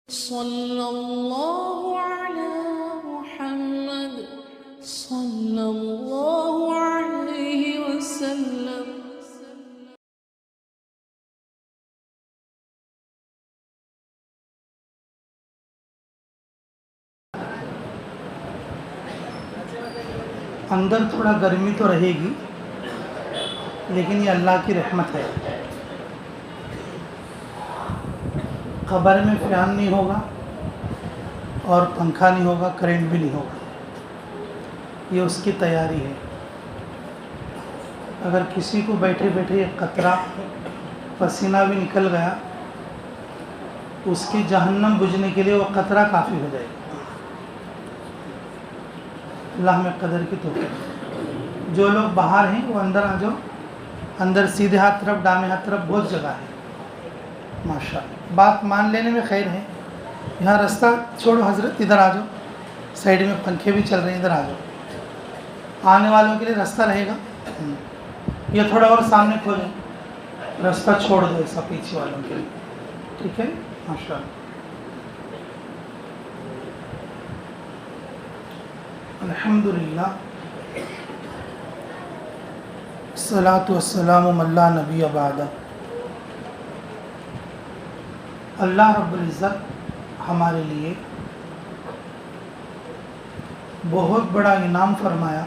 صلی اللہ علی محمد صلی اللہ علیہ وسلم۔ اندر تھوڑا گرمی تو رہے گی، لیکن یہ اللہ کی رحمت ہے۔ قبر میں فیان نہیں ہوگا اور پنکھا نہیں ہوگا، کرنٹ بھی نہیں ہوگا، یہ اس کی تیاری ہے۔ اگر کسی کو بیٹھے بیٹھے ایک قطرہ پسینہ بھی نکل گیا، اس کی جہنم بجھنے کے لیے وہ قطرہ کافی ہو جائے گا۔ اللہ میں قدر کی توفیق۔ جو لوگ باہر ہیں وہ اندر آ جاؤ، اندر سیدھے ہاتھ طرف دامے ہاتھ طرف بہت جگہ ہے ماشاءاللہ۔ بات مان لینے میں خیر ہے۔ یہاں راستہ چھوڑو حضرت، ادھر آ جاؤ، سائڈ میں پنکھے بھی چل رہے ہیں، ادھر آ جاؤ۔ آنے والوں کے لیے راستہ رہے گا، یہ تھوڑا اور سامنے کھولیں، راستہ چھوڑ دو ایسا پیچھے والوں کے لیے، ٹھیک ہے ماشاءاللہ۔ الحمدللہ الصلاۃ والسلام من لا نبی بعدہ۔ اللہ رب العزت ہمارے لیے بہت بڑا انعام فرمایا،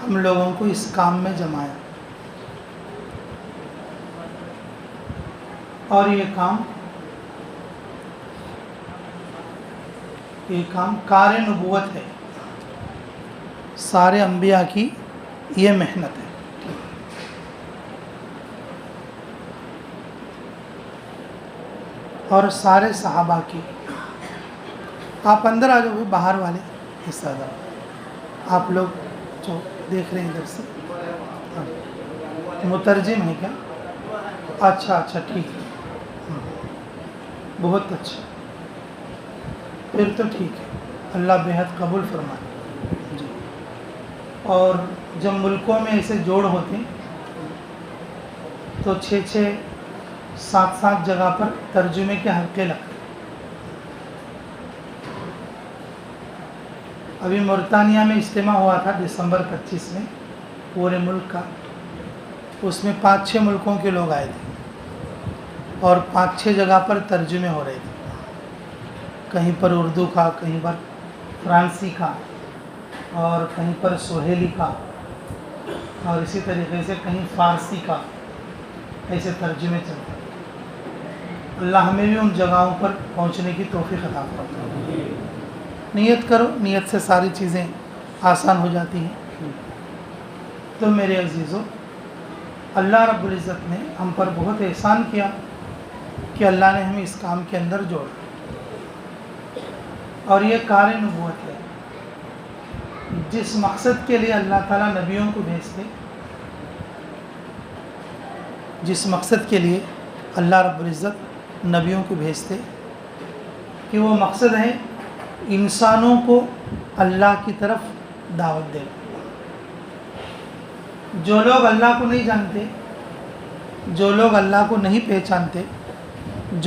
ہم لوگوں کو اس کام میں جمایا، اور یہ کام کار نبوت ہے، سارے انبیاء کی یہ محنت ہے۔ اور سارے صحابہ کی۔ آپ اندر آ جاؤ، باہر والے حصہ دار، آپ لوگ جو دیکھ رہے ہیں ادھر سے، مترجم ہے کیا؟ اچھا ٹھیک ہے، بہت اچھا، پھر تو ٹھیک ہے، اللہ بہت قبول فرمائے جی۔ اور جب ملکوں میں ایسے جوڑ ہوتے ہیں تو 7 جگہ پر ترجمے کے حلقے لگتے۔ ابھی موریتانیہ میں اجتماع ہوا تھا دسمبر 25 میں، پورے ملک کا، اس میں 5-6 ملکوں کے لوگ آئے تھے، اور 5-6 جگہ پر ترجمے ہو رہے تھے، کہیں پر اردو کا، کہیں پر فرانسی کا، اور کہیں پر سوہیلی کا، اور اسی طریقے سے کہیں فارسی کا، ایسے ترجمے چلتے۔ اللہ ہمیں بھی ان جگہوں پر پہنچنے کی توفیق عطا فرمائے۔ نیت کرو، نیت سے ساری چیزیں آسان ہو جاتی ہیں۔ تو میرے عزیزو، اللہ رب العزت نے ہم پر بہت احسان کیا کہ اللہ نے ہمیں اس کام کے اندر جوڑا، اور یہ کار نبوت ہے۔ جس مقصد کے لیے اللہ تعالیٰ نبیوں کو بھیجتے، جس مقصد کے لیے اللہ رب العزت نبیوں کو بھیجتے، کہ وہ مقصد ہے انسانوں کو اللہ کی طرف دعوت دینا۔ جو لوگ اللہ کو نہیں جانتے، جو لوگ اللہ کو نہیں پہچانتے،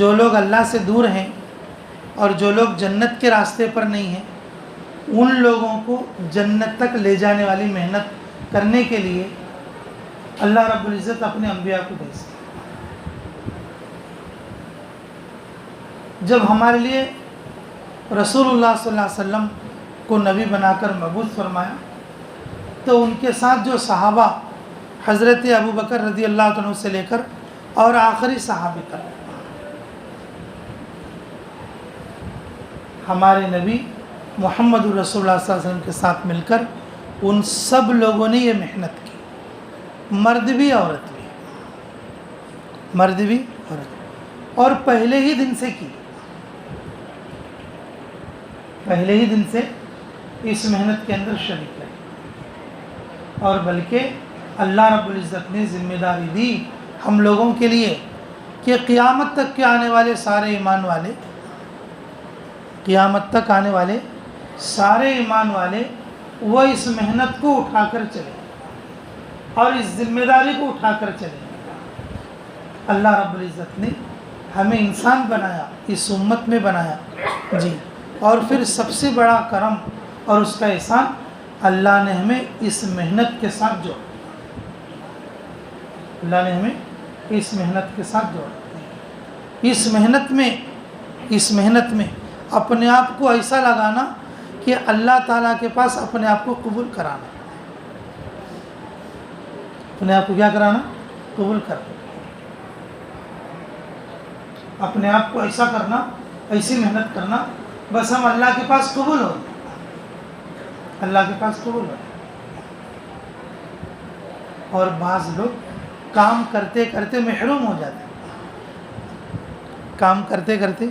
جو لوگ اللہ سے دور ہیں، اور جو لوگ جنت کے راستے پر نہیں ہیں، ان لوگوں کو جنت تک لے جانے والی محنت کرنے کے لیے اللہ رب العزت اپنے انبیاء کو بھیجتے۔ جب ہمارے لیے رسول اللہ صلی اللہ علیہ وسلم کو نبی بنا کر مبعوث فرمایا، تو ان کے ساتھ جو صحابہ، حضرت ابوبکر رضی اللہ عنہ سے لے کر اور آخری صحابی تک، ہمارے نبی محمد رسول اللہ صلی اللہ علیہ وسلم کے ساتھ مل کر ان سب لوگوں نے یہ محنت کی، مرد بھی عورت بھی، مرد بھی عورت، اور پہلے ہی دن سے کی، پہلے ہی دن سے اس محنت کے اندر شریک رہے، اور بلکہ اللہ رب العزت نے ذمہ داری دی ہم لوگوں کے لیے کہ قیامت تک کے آنے والے سارے ایمان والے، قیامت تک آنے والے سارے ایمان والے وہ اس محنت کو اٹھا کر چلے، اور اس ذمہ داری کو اٹھا کر چلے۔ اللہ رب العزت نے ہمیں انسان بنایا، اس امت میں بنایا جی، اور پھر سب سے بڑا کرم اور اس کا احسان، اللہ نے ہمیں اس محنت کے ساتھ جوڑا، اللہ نے ہمیں اس محنت کے ساتھ جوڑا، اس محنت میں اپنے آپ کو ایسا لگانا کہ اللہ تعالیٰ کے پاس اپنے آپ کو قبول کرانا، اپنے آپ کو کیا کرانا؟ قبول کرانا، اپنے آپ کو ایسا کرنا، ایسی محنت کرنا بس ہم اللہ کے پاس قبول ہو، اللہ کے پاس قبول ہو۔ اور بعض لوگ کام کرتے کرتے محروم ہو جاتے، کام کرتے کرتے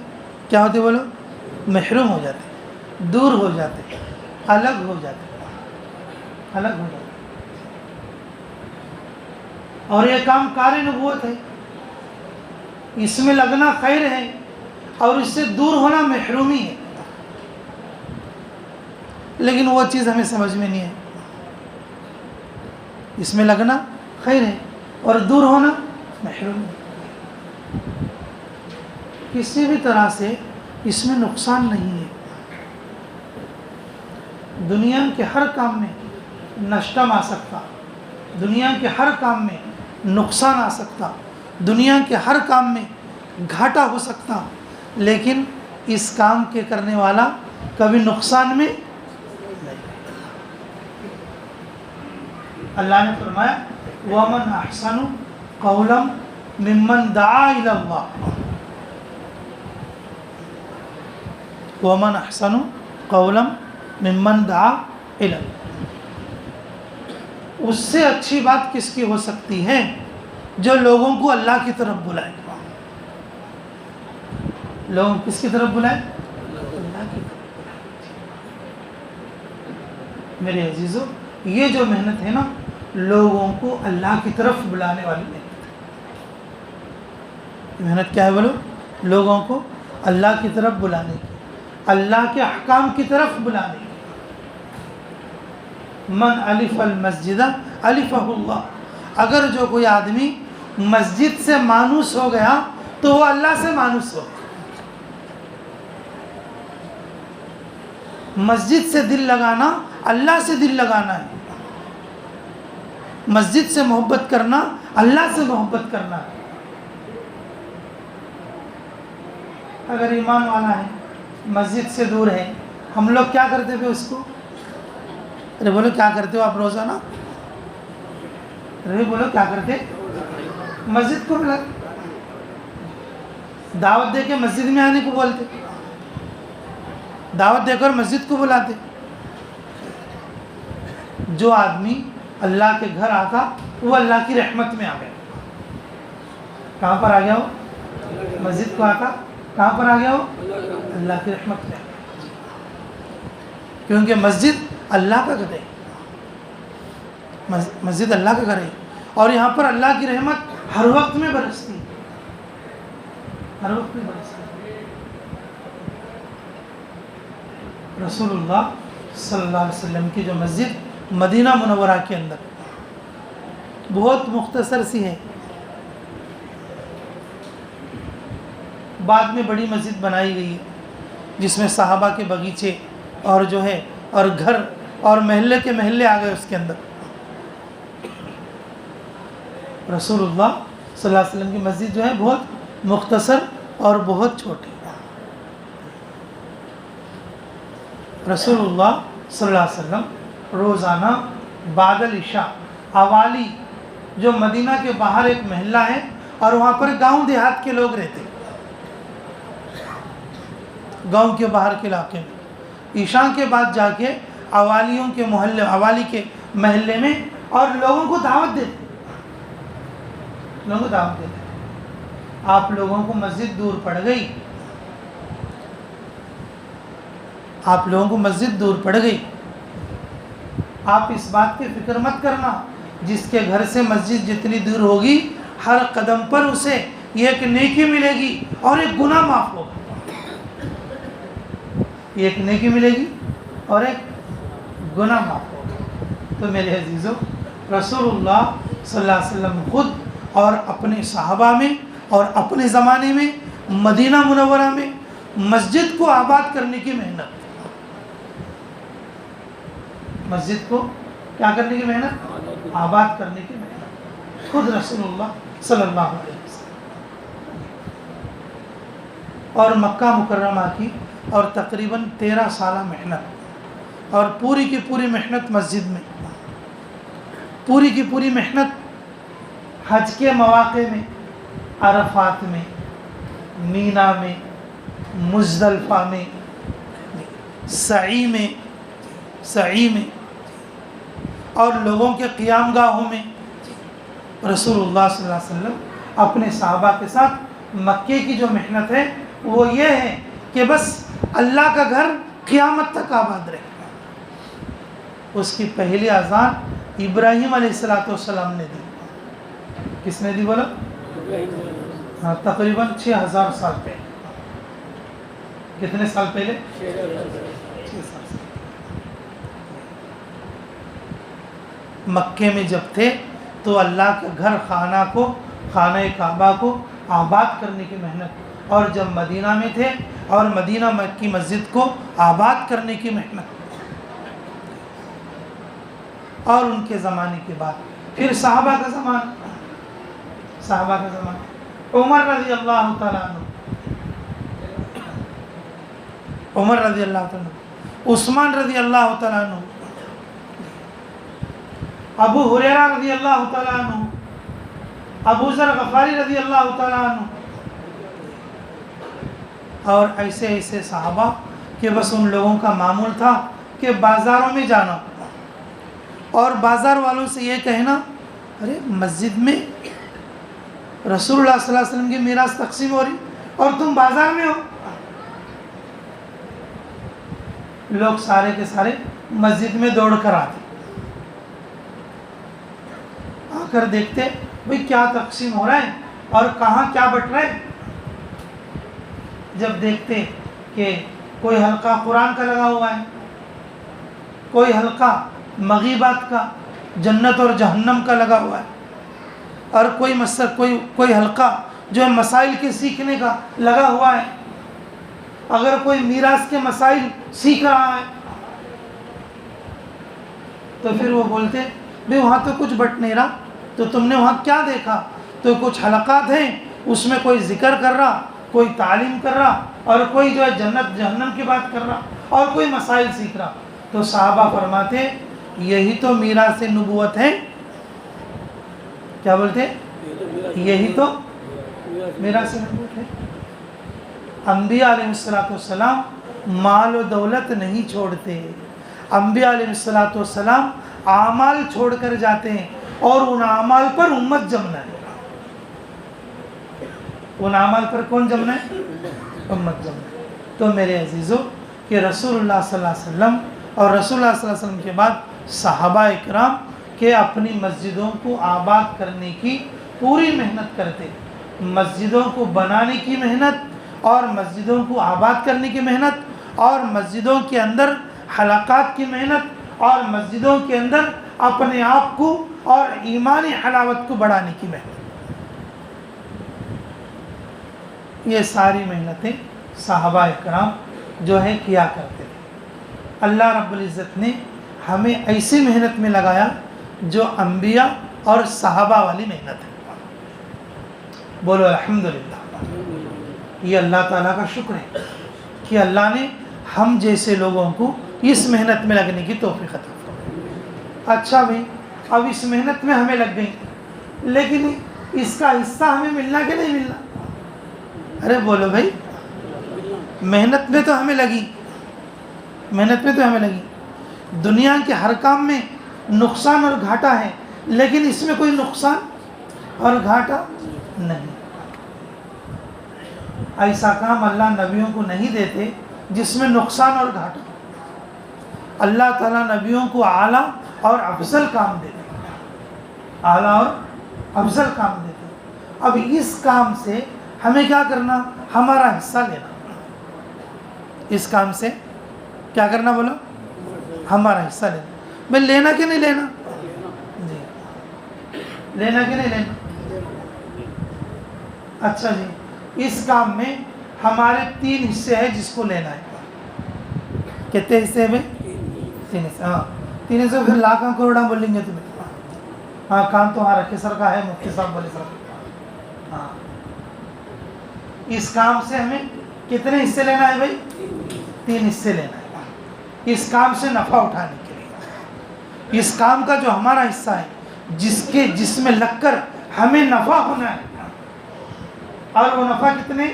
کیا ہوتے بولو؟ محروم ہو جاتے، دور ہو جاتے، الگ ہو جاتے، الگ ہو جاتے۔ اور یہ کام کار نبوت ہے، اس میں لگنا خیر ہے اور اس سے دور ہونا محرومی ہے، لیکن وہ چیز ہمیں سمجھ میں نہیں ہے۔ اس میں لگنا خیر ہے اور دور ہونا محرومی ہے۔ کسی بھی طرح سے اس میں نقصان نہیں ہے۔ دنیا کے ہر کام میں نشتم آ سکتا، دنیا کے ہر کام میں نقصان آ سکتا، دنیا کے ہر کام میں گھاٹا ہو سکتا، لیکن اس کام کے کرنے والا کبھی نقصان میں نہیں۔ اللہ نے فرمایا وَمَنْ أَحْسَنُ قَوْلًا مِمَّنْ دَعَا إِلَى اللَّهِ، وَمَنْ أَحْسَنُ قَوْلًا مِمَّنْ دَعَا إِلَى اللَّهِ، اس سے اچھی بات کس کی ہو سکتی ہے؟ جو لوگوں کو اللہ کی طرف بلائے۔ لوگوں کس کی طرف بلائے؟ اللہ کی طرف بلائے۔ میرے عزیزو، یہ جو محنت ہے نا، لوگوں کو اللہ کی طرف بلانے والی محنت ہے۔ محنت کیا ہے بولو؟ لوگوں کو اللہ کی طرف بلانے کی، اللہ کے احکام کی طرف بلانے کی۔ من الف المسجد الفہ اللہ، اگر جو کوئی آدمی مسجد سے مانوس ہو گیا تو وہ اللہ سے مانوس ہو گیا۔ مسجد سے دل لگانا اللہ سے دل لگانا ہے، مسجد سے محبت کرنا اللہ سے محبت کرنا ہے۔ اگر ایمان والا ہے مسجد سے دور ہے، ہم لوگ کیا کرتے تھے اس کو؟ ارے بولو کیا کرتے ہو آپ روزانہ؟ ارے بولو کیا کرتے؟ مسجد کو بلا، دعوت دے کے مسجد میں آنے کو بولتے، دعوت دے کر مسجد کو بلاتے۔ جو آدمی اللہ کے گھر آتا وہ اللہ کی رحمت میں آ گیا۔ کہاں پر آ گیا ہو؟ مسجد کو آتا، کہاں پر آ گیا ہو؟ اللہ کی رحمت میں آ گیا، کیونکہ مسجد اللہ کا گھر ہے، مسجد اللہ کا گھر ہے، اور یہاں پر اللہ کی رحمت ہر وقت میں برستی، ہر وقت میں برستی۔ رسول اللہ صلی اللہ علیہ وسلم کی جو مسجد مدینہ منورہ کے اندر بہت مختصر سی ہے، بعد میں بڑی مسجد بنائی گئی ہے جس میں صحابہ کے باغیچے اور جو ہے اور گھر اور محلے کے محلے آ گئے اس کے اندر۔ رسول اللہ صلی اللہ علیہ وسلم کی مسجد جو ہے بہت مختصر اور بہت چھوٹی۔ رسول اللہ صلی اللہ علیہ وسلم روزانہ بعد العشاء اوالی، جو مدینہ کے باہر ایک محلہ ہے اور وہاں پر گاؤں دیہات کے لوگ رہتے، گاؤں کے باہر کے علاقے میں، عشاء کے بعد جا کے اوالیوں کے محلے، اوالی کے محلے میں، اور لوگوں کو دعوت دیتے، لوگوں کو دعوت دیتے۔ آپ لوگوں کو مسجد دور پڑ گئی، آپ لوگوں کو مسجد دور پڑ گئی، آپ اس بات کی فکر مت کرنا، جس کے گھر سے مسجد جتنی دور ہوگی ہر قدم پر اسے ایک نیکی ملے گی اور ایک گناہ معاف ہوگا، ایک نیکی ملے گی اور ایک گناہ معاف ہوگا۔ تو میرے عزیزو، رسول اللہ صلی اللہ علیہ وسلم خود اور اپنے صحابہ میں اور اپنے زمانے میں مدینہ منورہ میں مسجد کو آباد کرنے کی محنت، مسجد کو کیا کرنے کی محنت؟ آباد کرنے کی محنت، خود رسول اللہ صلی اللہ علیہ وسلم۔ اور مکہ مکرمہ کی اور تقریباً 13 سالہ محنت، اور پوری کی پوری محنت مسجد میں، پوری کی پوری محنت حج کے مواقع میں، عرفات میں، مینا میں، مزدلفہ میں، سعی میں، اور لوگوں کے قیام گاہوں میں رسول اللہ صلی اللہ علیہ وسلم اپنے صحابہ کے ساتھ مکے کی جو محنت ہے وہ یہ ہے کہ بس اللہ کا گھر قیامت تک آباد رہے۔ اس کی پہلی اذان ابراہیم علیہ السلام نے دی۔ کس نے دی بولا؟ ہاں، تقریباً 6000 سال پہلے۔ کتنے سال پہلے؟ 6 سال۔ مکے میں جب تھے تو اللہ کا گھر خانہ کعبہ کو آباد کرنے کی محنت، اور جب مدینہ میں تھے اور مدینہ کی مسجد کو آباد کرنے کی محنت، اور ان کے زمانے کے بعد پھر صحابہ کا زمانہ، عمر رضی اللہ تعالیٰ عنہ، عثمان رضی اللہ تعالیٰ عنہ، ابو ہریرہ رضی اللہ تعالیٰ عنہ، ابو ذر غفاری رضی اللہ تعالیٰ عنہ، اور ایسے ایسے صحابہ کہ بس ان لوگوں کا معمول تھا کہ بازاروں میں جانا اور بازار والوں سے یہ کہنا، ارے مسجد میں رسول اللہ صلی اللہ علیہ وسلم کی میراث تقسیم ہو رہی اور تم بازار میں ہو۔ لوگ سارے کے سارے مسجد میں دوڑ کر آتے، آ کر دیکھتے بھئی کیا تقسیم ہو رہا ہے اور کہاں کیا بٹ رہا ہے۔ جب دیکھتے کہ کوئی حلقہ قرآن کا لگا ہوا ہے، کوئی حلقہ مغیبات کا، جنت اور جہنم کا لگا ہوا ہے، اور کوئی حلقہ جو ہے مسائل کے سیکھنے کا لگا ہوا ہے، اگر کوئی میراث کے مسائل سیکھ رہا ہے تو پھر وہ بولتے بھئی وہاں تو کچھ بٹ نہیں رہا، تو تم نے وہاں کیا دیکھا؟ تو کچھ حلقات ہیں اس میں کوئی ذکر کر رہا، کوئی تعلیم کر رہا، اور کوئی جو ہے جنت جہنم کی بات کر رہا، اور کوئی مسائل سیکھ رہا۔ تو صحابہ فرماتے یہی تو میراث نبوت ہے۔ کیا بولتے؟ یہی تو میراث نبوت ہے۔ انبیاء علیہ السلام مال و دولت نہیں چھوڑتے، انبیاء علیہ السلام اعمال چھوڑ کر جاتے ہیں، اور ان اعمال پر امت جمنا ہے۔ ان اعمال پر کون جمنا ہے؟ امت جمنا ہے۔ تو میرے عزیزو کہ رسول اللہ صلی اللہ علیہ وسلم اور رسول اللہ صلی اللہ علیہ وسلم کے بعد صحابہ اکرام کہ اپنی مسجدوں کو آباد کرنے کی پوری محنت کرتے، مسجدوں کو بنانے کی محنت اور مسجدوں کو آباد کرنے کی محنت اور مسجدوں کے اندر حلقات کی محنت اور مسجدوں کے اندر اپنے آپ کو اور ایمانی حلاوت کو بڑھانے کی محنت، یہ ساری محنتیں صحابہ اکرام جو ہے کیا کرتے تھے۔ اللہ رب العزت نے ہمیں ایسی محنت میں لگایا جو انبیاء اور صحابہ والی محنت ہے۔ بولو الحمدللہ۔ یہ اللہ تعالیٰ کا شکر ہے کہ اللہ نے ہم جیسے لوگوں کو اس محنت میں لگنے کی توفیق عطا فرمائی۔ اچھا بھائی، اب اس محنت میں ہمیں لگ گئی، لیکن اس کا حصہ ہمیں ملنا کہ نہیں ملنا؟ ارے بولو بھائی، محنت میں تو ہمیں لگی، دنیا کے ہر کام میں نقصان اور گھاٹا ہے، لیکن اس میں کوئی نقصان اور گھاٹا نہیں۔ ایسا کام اللہ نبیوں کو نہیں دیتے جس میں نقصان اور گھاٹا۔ اللہ تعالیٰ نبیوں کو اعلیٰ اور افضل کام دیتے، اب اس کام سے ہمیں کیا کرنا؟ ہمارا حصہ لینا۔ اس کام سے کیا کرنا؟ بولو، ہمارا حصہ لینا۔ میں لینا کہ نہیں لینا؟ جی، لینا کہ نہیں لینا؟ اچھا جی، اس کام میں ہمارے 3 حصے ہیں جس کو لینا ہے. کتنے حصے میں؟ 3 حصے. ہاں 3 حصے. پھر لاکھاں کروڑاں بولیں گے تمہیں. ہاں کام تو ہمارا کسر کا ہے, مفتی صاحب بولے سر. ہاں اس کام سے ہمیں کتنے حصے لینا ہے بھائی؟ 3 حصے لینا ہے. اس کام سے نفع اٹھانے کے لیے اس کام کا جو ہمارا حصہ ہے جس میں لگ کر ہمیں نفع ہونا ہے, اور وہ نفع کتنے؟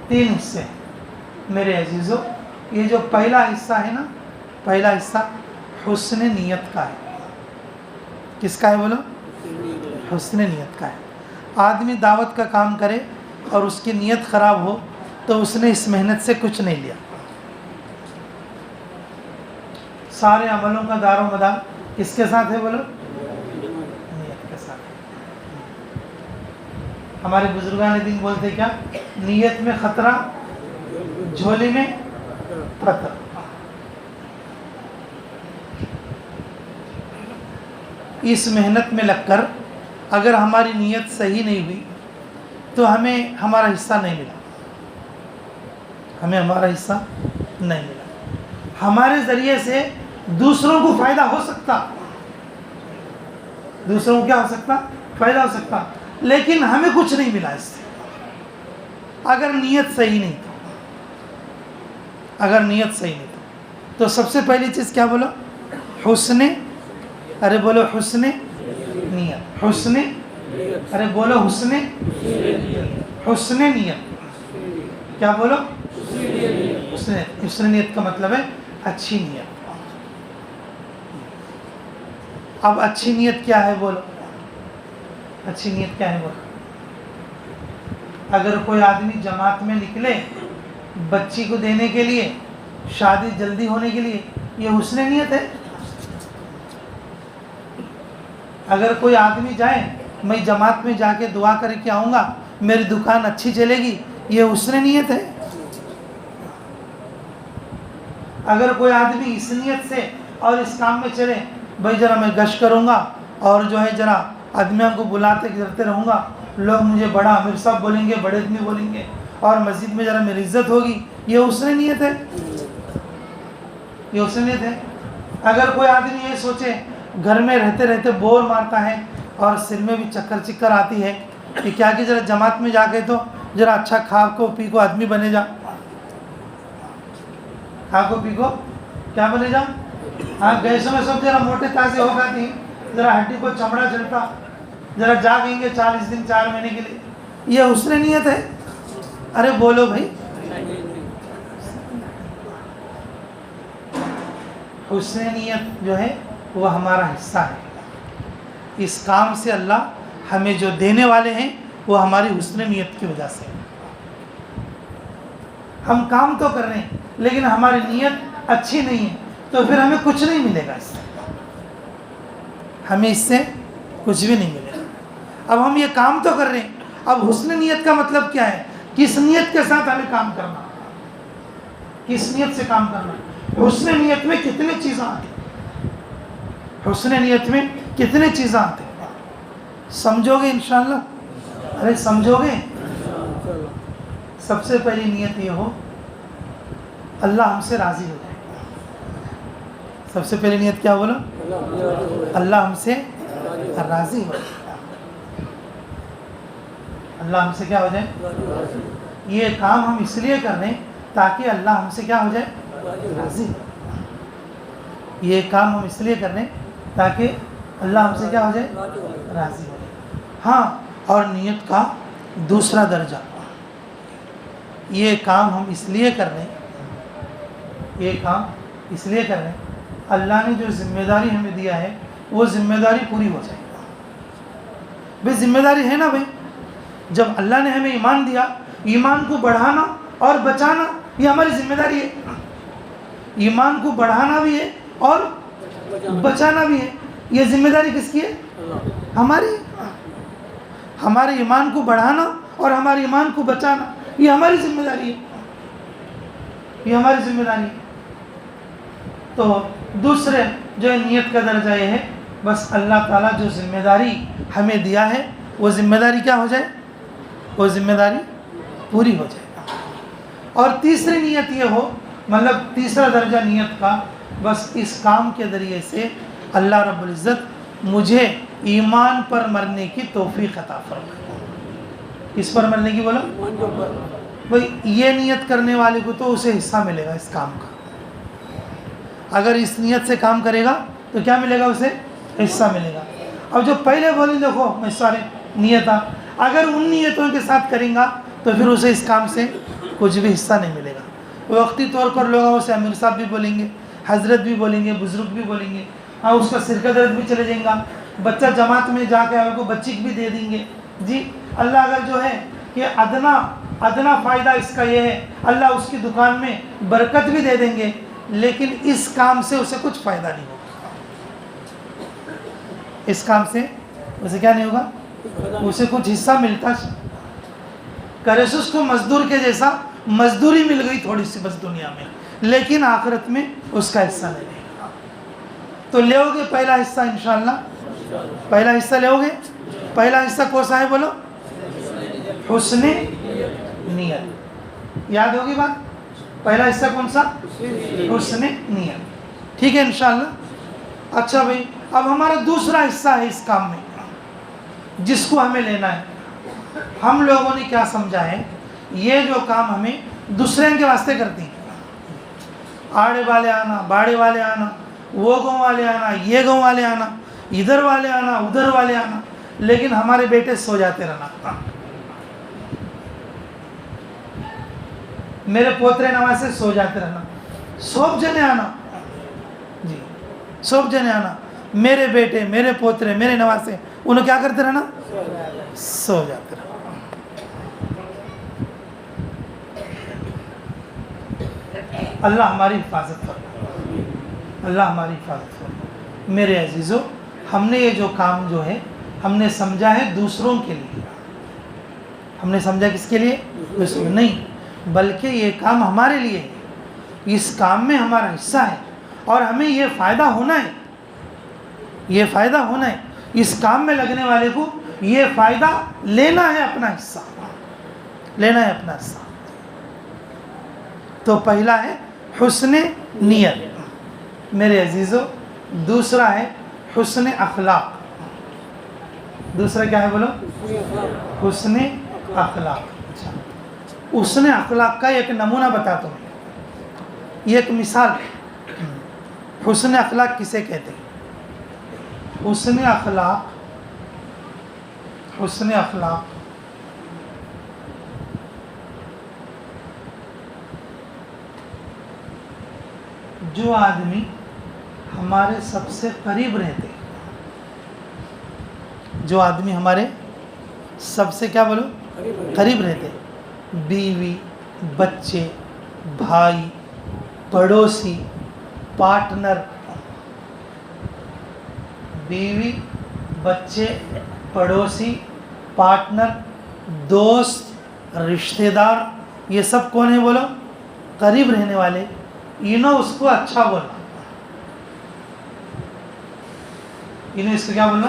3 حصے. میرے عزیزو, یہ جو پہلا حصہ ہے نا, پہلا حصہ حسن نیت کا ہے. کس کا ہے بولو؟ حسن نیت کا ہے. آدمی دعوت کا کام کرے اور اس کی نیت خراب ہو تو اس نے اس محنت سے کچھ نہیں لیا. سارے عملوں کا دار و مدار کس کے ساتھ ہے بولو؟ نیت کے ساتھ. ہمارے بزرگان دین بولتے کیا؟ نیت میں خطرہ, جھولی میں پتھر. اس محنت میں لگ کر اگر ہماری نیت صحیح نہیں ہوئی تو ہمیں ہمارا حصہ نہیں ملا. ہمیں ہمارا حصہ نہیں ملا. ہمارے ذریعے سے دوسروں کو فائدہ ہو سکتا, دوسروں کو کیا ہو سکتا؟ فائدہ ہو سکتا, لیکن ہمیں کچھ نہیں ملا اس سے, اگر نیت صحیح نہیں تھی. اگر نیت صحیح نہیں تھی تو سب سے پہلی چیز کیا بولو؟ حسن, ارے بولو حسن نیت. حسن, ارے بولو حسن, حسن نیت. کیا بولو؟ حسن نیت کا مطلب ہے اچھی نیت. اب اچھی نیت کیا ہے بولو؟ اچھی نیت کیا ہے بولو؟ اگر کوئی آدمی جماعت میں نکلے بچی کو دینے کے لیے, شادی جلدی ہونے کے لیے, یہ حسن نیت ہے. اگر کوئی آدمی جائے, میں جماعت میں جا کے دعا کر کے آؤں گا, میری دکان اچھی چلے گی, یہ حسن نیت ہے. اگر کوئی آدمی اس نیت سے اور اس کام میں چلے, بھائی ذرا میں گشت کروں گا اور جو ہے ذرا آدمیوں کو بلاتے کرتے رہوں گا, لوگ مجھے بڑا امیر صاحب بولیں گے, بڑے آدمی بولیں گے, اور مسجد میں ذرا میری عزت ہوگی, یہ حسن نیت ہے. یہ حسن نیت ہے. اگر کوئی آدمی یہ سوچے, گھر میں رہتے رہتے بور مارتا ہے اور سر میں بھی چکر آتی ہے, کہ کیا کہ ذرا جماعت میں جا کے تو ذرا اچھا کھا کو پی کو آدمی بنے جا. کھا کو پی کو کیا بنے جا؟ ہاں گیسوں میں سب ذرا موٹے تازے ہو جاتی, ذرا ہڈی کو چمڑا چڑھتا, ذرا جاگیں گے 40 دن 4 مہینے کے لیے, یہ حسن نیت ہے. ارے بولو بھائی. حسن نیت جو ہے وہ ہمارا حصہ ہے. اس کام سے اللہ ہمیں جو دینے والے ہیں وہ ہماری حسن نیت کی وجہ سے. ہم کام تو کر رہے ہیں لیکن ہماری نیت اچھی نہیں ہے تو پھر ہمیں کچھ نہیں ملے گا. اس سے ہمیں اس سے کچھ بھی نہیں ملے گا. اب ہم یہ کام تو کر رہے ہیں, اب حسن نیت کا مطلب کیا ہے؟ کس نیت کے ساتھ ہمیں کام کرنا, کس نیت سے کام کرنا. حسن نیت میں کتنے چیزیں آتی, حسن نیت میں کتنے چیزیں آتی, سمجھو گے انشاءاللہ؟ ارے سمجھو گے؟ سب سے پہلی نیت یہ ہو اللہ ہم سے راضی ہو جائے. سب سے پہلی نیت کیا بولو؟ اللہ ہم سے راضی ہو جائے. اللہ ہم سے کیا ہو جائے؟ یہ کام ہم اس لیے کر رہے ہیں تاکہ اللہ ہم سے کیا ہو جائے؟ راضی ہو. یہ کام ہم اس لیے کر رہے ہیں تاکہ اللہ ہم سے کیا ہو جائے؟ راضی ہو جائے. ہاں, اور نیت کا دوسرا درجہ, یہ کام ہم اس لیے کر رہے ہیں, یہ کام اس لیے کر رہے ہیں اللہ نے جو ذمہ داری ہمیں دیا ہے وہ ذمہ داری پوری ہو جائے. بھائی ذمہ داری ہے نا بھائی, جب اللہ نے ہمیں ایمان دیا, ایمان کو بڑھانا اور بچانا یہ ہماری ذمہ داری ہے. ایمان کو بڑھانا بھی ہے اور بچانا بھی ہے. یہ ذمہ داری کس کی ہے؟ ہماری. ہمارے ایمان کو بڑھانا اور ہمارے ایمان کو بچانا یہ ہماری ذمہ داری ہے, یہ ہماری ذمہ داری ہے. تو دوسرے جو نیت کا درجہ یہ ہے, بس اللہ تعالیٰ جو ذمہ داری ہمیں دیا ہے وہ ذمہ داری کیا ہو جائے؟ وہ ذمہ داری پوری ہو جائے گا. اور تیسری نیت یہ ہو، مطلب تیسرا درجہ نیت کا، بس اس کام کے ذریعے سے اللہ رب العزت مجھے ایمان پر مرنے کی توفیق عطا فرمائے. اس پر مرنے کی بولو بھائی، یہ نیت کرنے والے کو تو اسے حصہ ملے گا اس کام کا. اگر اس نیت سے کام کرے گا تو کیا ملے گا؟ اسے حصہ ملے گا. اب جو پہلے بولیں دیکھو میں سارے نیتاں، اگر ان نیتوں کے ساتھ کریں گا تو پھر اسے اس کام سے کچھ بھی حصہ نہیں ملے گا. وقتی طور پر لوگ اسے امیر صاحب بھی بولیں گے، حضرت بھی بولیں گے، بزرگ بھی بولیں گے، ہاں اس کا سرکہ درد بھی چلے جائیں گا. بچہ جماعت میں جا کے ان کو بچی بھی دے دیں گے. جی اللہ اگر جو ہے کہ ادنا فائدہ اس کا یہ ہے، اللہ اس کی دکان میں برکت بھی دے دیں گے، لیکن اس کام سے اسے کچھ فائدہ نہیں ہوگا. اس کام سے اسے کیا نہیں ہوگا؟ اسے کچھ حصہ ملتا کرے اس کو مزدور کے جیسا مزدوری مل گئی تھوڑی سی بس دنیا میں، لیکن آخرت میں اس کا حصہ نہیں لے گا. تو لے گے پہلا حصہ انشاءاللہ؟ پہلا حصہ لے گے؟ پہلا حصہ کون سا ہے بولو؟ حسن نیت. یاد ہوگی بات؟ پہلا حصہ کون سا؟ حسن نیت. ٹھیک ہے انشاءاللہ. اچھا بھائی، اب ہمارا دوسرا حصہ ہے اس کام میں جس کو ہمیں لینا ہے. ہم لوگوں نے کیا سمجھا ہے، یہ جو کام ہمیں دوسرے کے واسطے کرتے ہیں، آڑے والے آنا، باڑے والے آنا، وہ گاؤں والے آنا، یہ گاؤں والے آنا، ادھر والے آنا، ادھر والے آنا، لیکن ہمارے بیٹے سو جاتے رہنا، میرے پوترے نواسے سو جاتے رہنا، سوب جنے آنا، جی سوب جنے آنا، میرے بیٹے، میرے پوترے، میرے نواسے، انہوں کیا کرتے رہنا؟ سو جاتے رہنا. اللہ ہماری حفاظت فرمائے، اللہ ہماری حفاظت فرمائے. میرے عزیزو، ہم نے یہ جو کام جو ہے ہم نے سمجھا ہے دوسروں کے لیے. ہم نے سمجھا کس کے لیے؟ دوسروں نہیں، بلکہ یہ کام ہمارے لیے ہے. اس کام میں ہمارا حصہ ہے اور ہمیں یہ فائدہ ہونا ہے، یہ فائدہ ہونا ہے. اس کام میں لگنے والے کو یہ فائدہ لینا ہے، اپنا حصہ لینا ہے، اپنا حصہ. تو پہلا ہے حسن نیت میرے عزیزو. دوسرا ہے حسن اخلاق. دوسرا کیا ہے بولو؟ حسن اخلاق. اچھا، حسن اخلاق کا ایک نمونہ بتاتا ہوں، یہ ایک مثال ہے. حسن اخلاق کسے کہتے ہیں؟ حسن اخلاق جو آدمی ہمارے سب سے قریب رہتے، جو آدمی ہمارے سب سے کیا بولو؟ قریب رہتے، بیوی، بچے، بھائی، پڑوسی، پارٹنر. بیوی، بچے، پڑوسی، پارٹنر، دوست، رشتہ دار، یہ سب کون ہیں بولو؟ قریب رہنے والے. انہوں اس کو اچھا بولنا، انہیں اس کو کیا بولنا؟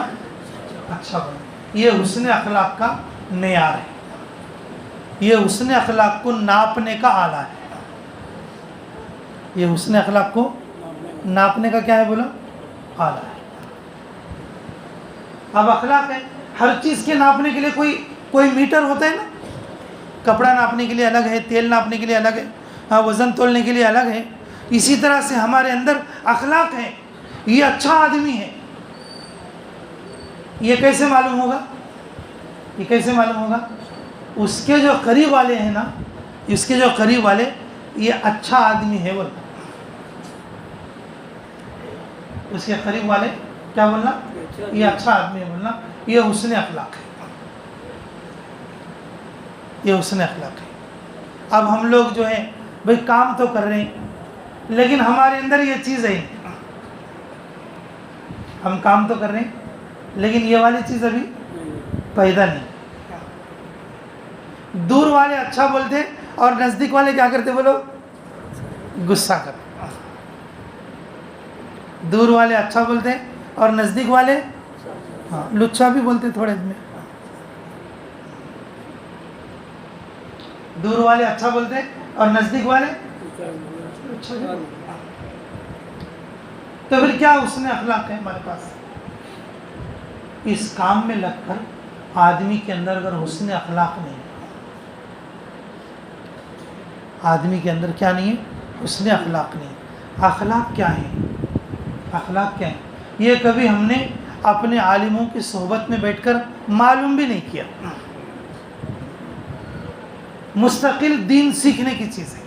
اچھا بولنا. یہ حسن اخلاق کا معیار ہے، یہ حسن اخلاق کو ناپنے کا آلہ ہے. یہ حسن اخلاق کو ناپنے کا کیا ہے بولو؟ آلہ ہے. اب اخلاق ہے، ہر چیز کے ناپنے کے لیے کوئی میٹر ہوتا ہے نا. کپڑا ناپنے کے لیے الگ ہے، تیل ناپنے کے لیے الگ ہے، ہاں وزن تولنے کے لیے الگ ہے. اسی طرح سے ہمارے اندر اخلاق ہے. یہ اچھا آدمی ہے، یہ کیسے معلوم ہوگا؟ یہ کیسے معلوم ہوگا؟ اس کے جو قریب والے ہیں نا، اس کے جو قریب والے، یہ اچھا آدمی ہے بولنا. اس کے قریب والے کیا بولنا؟ یہ اچھا آدمی ہے بولنا. یہ حسن اخلاق ہے، یہ حسن اخلاق ہے. اب ہم لوگ جو ہیں بھئی کام تو کر رہے ہیں، لیکن ہمارے اندر یہ چیز ہے. ہم کام تو کر رہے ہیں لیکن یہ والی چیز ابھی پیدا نہیں. دور والے اچھا بولتے اور نزدیک والے کیا کرتے بولو؟ غصہ کرتے. دور والے اچھا بولتے اور نزدیک والے لچا بھی بولتے تھوڑے میں. دور والے اچھا بولتے ہیں اور نزدیک والے اچھا نہیں بولتے. تو پھر کیا حسن اخلاق ہے ہمارے پاس؟ اس کام میں لگ کر آدمی کے اندر اگر حسن اخلاق نہیں، آدمی کے اندر کیا نہیں ہے؟ حسن اخلاق نہیں. اخلاق کیا ہے؟ اخلاق کیا ہے؟ یہ کبھی ہم نے اپنے عالموں کی صحبت میں بیٹھ کر معلوم بھی نہیں کیا. مستقل دین سیکھنے کی چیز ہے.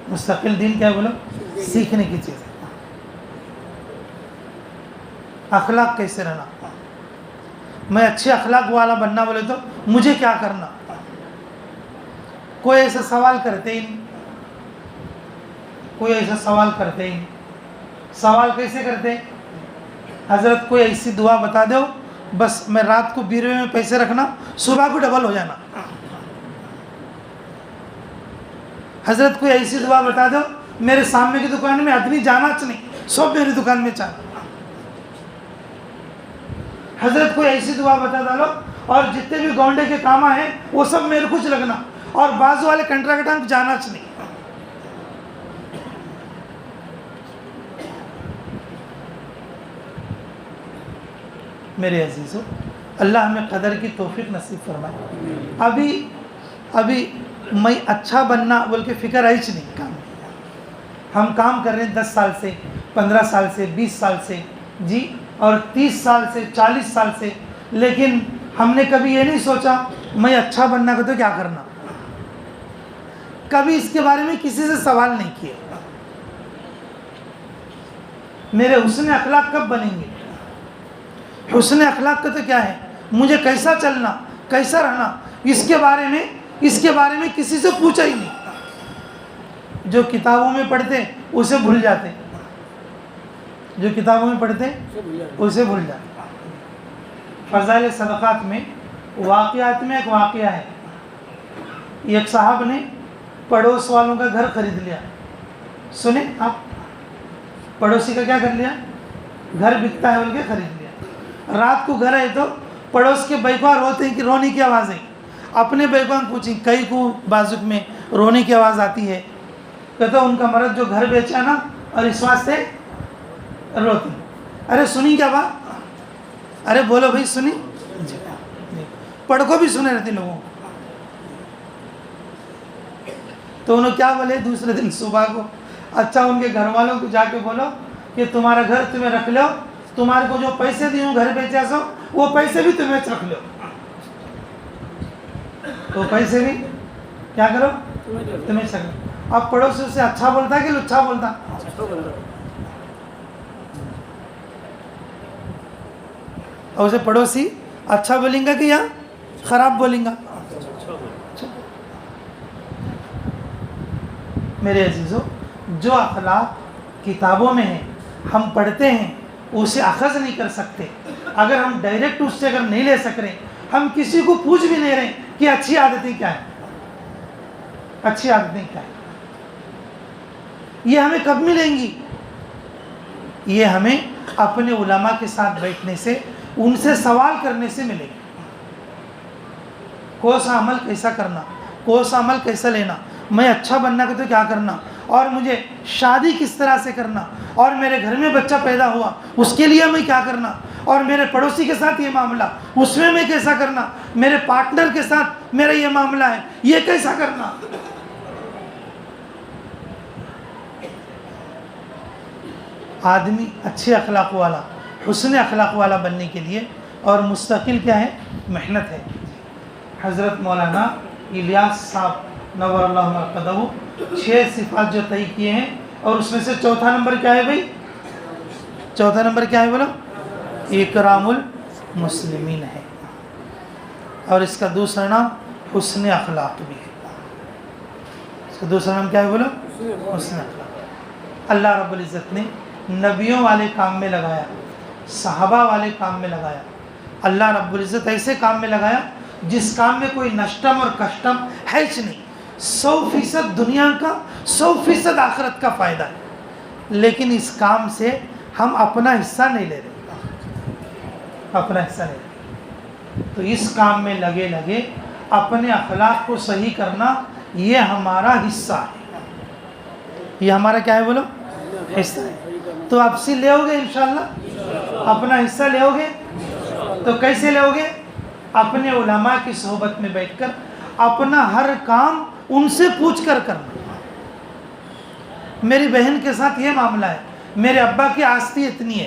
مستقل دین کیا ہے بولو؟ سیکھنے کی چیز ہے. اخلاق کیسے رہنا؟ میں اچھے اخلاق والا بننا بولے تو مجھے کیا کرنا؟ کوئی ایسا سوال کرتے ہی نہیں. کوئی ایسا سوال کرتے ہی نہیں. سوال کیسے کرتے؟ حضرت کوئی ایسی دعا بتا دو، بس میں رات کو بیروے میں پیسے رکھنا، صبح کو ڈبل ہو جانا. حضرت کوئی ایسی دعا بتا دو، میرے سامنے کی دکان میں آدمی جانا نہیں، سب میری دکان میں چاہ. حضرت کوئی ایسی دعا بتا ڈالو اور جتنے بھی گونڈے کے کام ہیں وہ سب میرے کچھ لگنا، اور بازو والے کنٹراکٹر کو جانا نہیں. میرے عزیزو، اللہ ہمیں قدر کی توفیق نصیب فرمائے. ابھی میں اچھا بننا بول کے فکر آئی نہیں. کام ہم کام کر رہے ہیں 10 سال سے، 15 سال سے، 20 سال سے جی، اور 30 سال سے، 40 سال سے، لیکن ہم نے کبھی یہ نہیں سوچا میں اچھا بننا کا تو کیا کرنا. کبھی اس کے بارے میں کسی سے سوال نہیں کیا. میرے حسن اخلاق کب بنیں گے؟ حسن اخلاق کا تو کیا ہے؟ مجھے کیسا چلنا، کیسا رہنا، اس کے بارے میں کسی سے پوچھا ہی نہیں. جو کتابوں میں پڑھتے اسے بھول جاتے، جو کتابوں میں پڑھتے اسے بھول جاتے. فضائل صدقات میں واقعات میں ایک واقعہ ہے. ایک صاحب نے پڑوس والوں کا گھر خرید لیا. سنیں آپ، پڑوسی کا کیا کر لیا؟ گھر بکتا ہے بول کے خرید لیا. رات کو گھر آئے تو پڑوس کے بیکوار روتے ہیں کہ رونے کی آوازیں. اپنے بیکوان پوچھیں کئی کو بازوک میں رونے کی آواز آتی ہے. کہتا ان کا مرد جو گھر بیچا نا اور اس واسطے روتے. ارے سنی کیا بات؟ ارے بولو بھائی سنی. پڑھ کو بھی سنے رہتے لوگوں. تو انہوں کیا بولے دوسرے دن صبح کو؟ اچھا ان کے گھر والوں کو جا کے بولو کہ تمہارا گھر تمہیں رکھ لو، تمہارے کو جو پیسے دی ہوں گھر بیچا سو وہ پیسے بھی تمہیں رکھ لو. وہ پیسے بھی کیا کرو؟ تمہیں رکھ لو. اب پڑوسی سے اچھا بولتا ہے کہ لچھا بولتا؟ اور اسے پڑوسی اچھا بولیں گا کہ یا خراب بولیں گا؟ میرے عزیزو، جو اخلاق کتابوں میں ہیں، ہم پڑھتے ہیں، اسے اخذ نہیں کر سکتے. اگر ہم ڈائریکٹ اس سے اگر نہیں لے سک رہے، ہم کسی کو پوچھ بھی نہیں رہے کہ اچھی عادتیں کیا ہیں، اچھی عادتیں کیا ہیں. یہ ہمیں کب ملیں گی؟ یہ ہمیں اپنے علماء کے ساتھ بیٹھنے سے، ان سے سوال کرنے سے ملے گی. کون سا عمل کیسا کرنا، کون سا عمل کیسا لینا، میں اچھا بننا کا تو کیا کرنا، اور مجھے شادی کس طرح سے کرنا، اور میرے گھر میں بچہ پیدا ہوا اس کے لیے میں کیا کرنا، اور میرے پڑوسی کے ساتھ یہ معاملہ اس میں کیسا کرنا، میرے پارٹنر کے ساتھ میرا یہ معاملہ ہے یہ کیسا کرنا. آدمی اچھے اخلاق والا، حسن اخلاق والا بننے کے لیے اور مستقل کیا ہے؟ محنت ہے. حضرت مولانا الیاس صاحب نور اللہ مرقدہ 6 صفات جو طے کیے ہیں، اور اس میں سے چوتھا نمبر کیا ہے بھائی؟ چوتھا نمبر کیا ہے بولو؟ اکرام المسلمین ہے. اور اس کا دوسرا نام حسن اخلاق بھی ہے. اس کا دوسرا نام کیا ہے بولو؟ حسن اخلاق. اللہ رب العزت نے نبیوں والے کام میں لگایا، صحابہ والے کام میں لگایا. اللہ رب العزت ایسے کام میں لگایا جس کام میں کوئی نشٹم اور کشٹم ہے ہی نہیں. 100% دنیا کا، 100% آخرت کا فائدہ ہے. لیکن اس کام سے ہم اپنا حصہ نہیں لے رہے، اپنا حصہ نہیں لے رہے. تو اس کام میں لگے اپنے اخلاق کو صحیح کرنا یہ ہمارا حصہ ہے. یہ ہمارا کیا ہے بولو؟ حصہ ہے. تو آپ سے لے ہوگے انشاءاللہ؟ اپنا حصہ لے ہوگے؟ تو کیسے لے ہوگے؟ اپنے علماء کی صحبت میں بیٹھ کر اپنا ہر کام ان سے پوچھ کر کرنا. میری بہن کے ساتھ یہ معاملہ ہے، میرے ابا کی آستی اتنی ہے،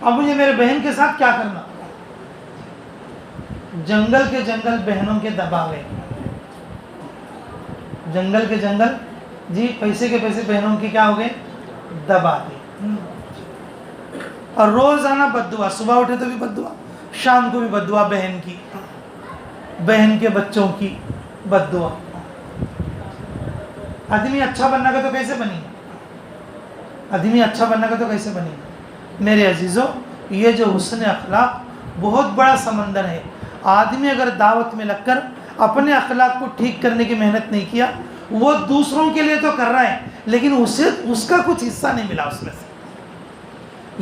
اب مجھے میرے بہن کے ساتھ کیا کرنا؟ جنگل کے جنگل بہنوں کے دباوے، جنگل کے جنگل جی پیسے کے پیسے بہنوں کی کیا ہو گئے؟ دبا دی. اور روزانہ بد دعا، صبح اٹھے تو بھی بد دعا، شام کو بھی بد دعا، بہن کی، بہن کے بچوں کی بد دعا. آدمی اچھا بننے کا تو کیسے بنی گا؟ آدمی اچھا بننے کا تو کیسے بنی گا؟ میرے عزیزوں، یہ جو حسن اخلاق بہت بڑا سمندر ہے. آدمی اگر دعوت میں لگ کر اپنے اخلاق کو ٹھیک کرنے کی محنت نہیں کیا، وہ دوسروں کے لیے تو کر رہا ہے لیکن اسے اس کا کچھ حصہ نہیں ملا اس میں سے.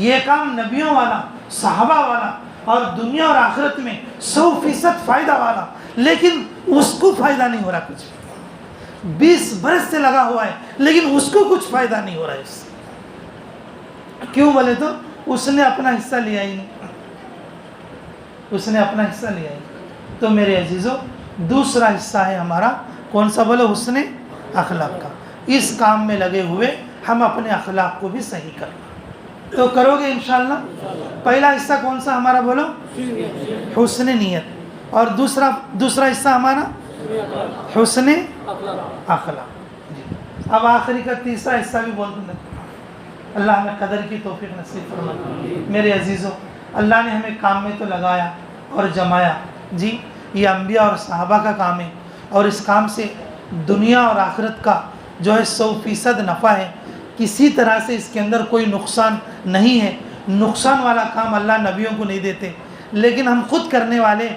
یہ کام نبیوں والا، صحابہ والا اور دنیا اور آخرت میں 100% فائدہ والا، لیکن اس کو فائدہ نہیں ہو رہا. کچھ 20 برس سے لگا ہوا ہے لیکن اس کو کچھ فائدہ نہیں ہو رہا ہے اس سے. کیوں بولے تو اس نے اپنا حصہ لیا ہی نہیں، اس نے اپنا حصہ لیا ہی نہیں. تو میرے عزیزوں، دوسرا حصہ ہے ہمارا کون سا بولو؟ حسن اخلاق کا. اس کام میں لگے ہوئے ہم اپنے اخلاق کو بھی صحیح کرنا. تو کرو گے انشاءاللہ؟ پہلا حصہ کون سا ہمارا بولو؟ حسن نیت. اور دوسرا حصہ ہمارا حسن اخلاق. اب آخری کا تیسرا حصہ بھی بول دوں. اللہ ہمیں قدر کی توفیق نصیب فرمائے. میرے عزیزوں، اللہ نے ہمیں کام میں تو لگایا اور جمایا جی. یہ انبیاء اور صحابہ کا کام ہے اور اس کام سے دنیا اور آخرت کا جو ہے 100% نفع ہے. کسی طرح سے اس کے اندر کوئی نقصان نہیں ہے. نقصان والا کام اللہ نبیوں کو نہیں دیتے، لیکن ہم خود کرنے والے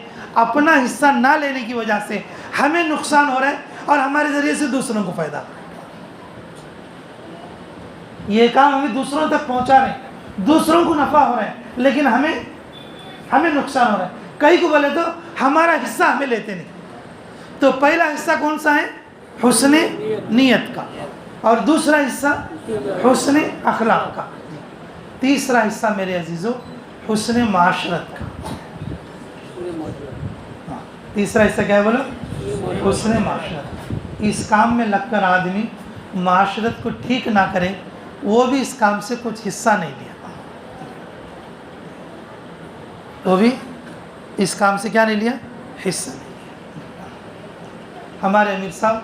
اپنا حصہ نہ لینے کی وجہ سے ہمیں نقصان ہو رہا ہے اور ہمارے ذریعے سے دوسروں کو فائدہ. یہ کام ہمیں دوسروں تک پہنچا رہے ہیں، دوسروں کو نفع ہو رہا ہے لیکن ہمیں نقصان ہو رہا ہے. کئی کو بولے تو ہمارا حصہ ہمیں لیتے نہیں. تو پہلا حصہ کون سا ہے؟ حسن نیت کا. اور دوسرا حصہ حسن اخلاق کا. تیسرا حصہ میرے عزیزوں حسن معاشرت کا. تیسرا حصہ کیا ہے بولو؟ حسن معاشرت. اس کام میں لگ کر آدمی معاشرت کو ٹھیک نہ کرے، وہ بھی اس کام سے کچھ حصہ نہیں لیا. وہ بھی اس کام سے کیا نہیں لیا؟ حصہ نہیں لیا. ہمارے امیر صاحب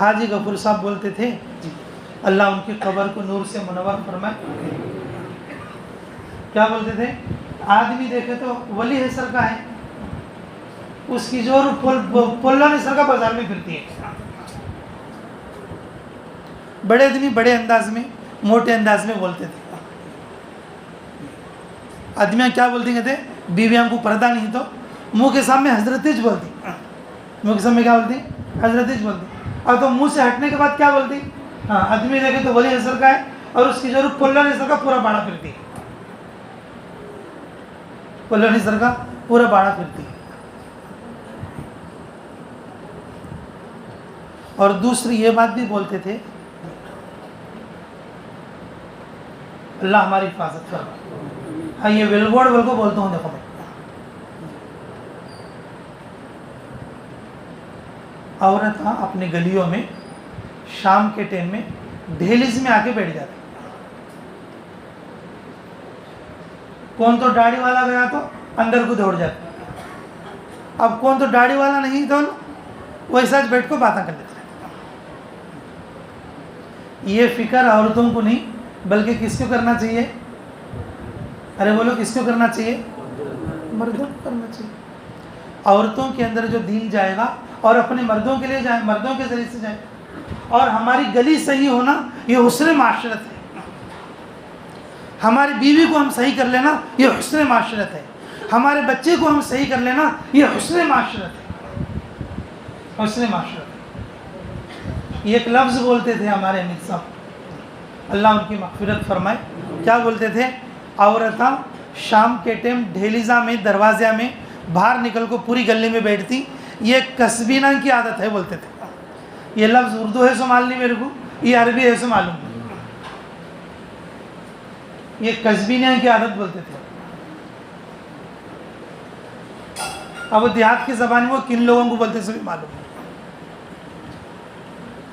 حاجی غفور صاحب بولتے تھے، اللہ ان کی قبر کو نور سے منور فرمائے. کیا بولتے تھے؟ آدمی دیکھے تو ولی ہے سر کا ہے، اس کی جو پلو نے سر کا بازار میں پھرتی ہے. بڑے آدمی بڑے انداز میں، موٹے انداز میں بولتے تھے. آدمیاں کیا بولتی کہتے؟ بیویاں کو پردہ نہیں تو منہ کے سامنے حضرتج بولتی، منہ کے سامنے کیا بولتی؟ حضرتج بولتی. اور تو منہ سے ہٹنے کے بعد کیا بولتی؟ ہاں آدمی دیکھے تو ولی حسر کا ہے اور اس کی جو پلو نثر کا پورا باڑا پھرتی ہے، پلو نثر کا پورا باڑا پھرتی ہے. اور دوسری یہ بات بھی بولتے تھے، اللہ ہماری حفاظت فرمائے. ہاں یہ ویل بورڈ بول کو بولتا ہوں، دیکھو میں عورت ہاں اپنی گلیوں میں شام کے ٹائم میں دہلیز میں آ کے بیٹھ جاتی. کون تو داڑھی والا گیا تو اندر کو دوڑ جاتا. اب کون تو داڑھی والا نہیں تو وہ ایسا بیٹھ کو باتیں کر لیتے. یہ فکر عورتوں کو نہیں بلکہ کس کو کرنا چاہیے؟ ارے بولو کس کو کرنا چاہیے؟ مردوں کو کرنا چاہیے. عورتوں کے اندر جو دین جائے گا اور اپنے مردوں کے لیے جائے، مردوں کے ذریعے سے جائے. اور ہماری گلی صحیح ہونا یہ حسن معاشرت ہے. ہماری بیوی کو ہم صحیح کر لینا یہ حسن معاشرت ہے. ہمارے بچے کو ہم صحیح کر لینا یہ حسن معاشرت ہے. حسن معاشرت. یہ ایک لفظ بولتے تھے ہمارے امیر صاحب، اللہ ان کی مغفرت فرمائے. کیا بولتے تھے؟ عورتاں شام کے ٹائم ڈھیلیزہ میں دروازے میں باہر نکل کو پوری گلی میں بیٹھتی. یہ کسبینہ کی عادت ہے بولتے تھے. یہ لفظ اردو ہے سو معلوم نہیں میرے کو, یہ عربی ہے سو معلوم نہیں. یہ کسبینہ کی عادت بولتے تھے. اب وہ دیہات کی زبان میں وہ کن لوگوں کو بولتے سبھی معلوم ہے.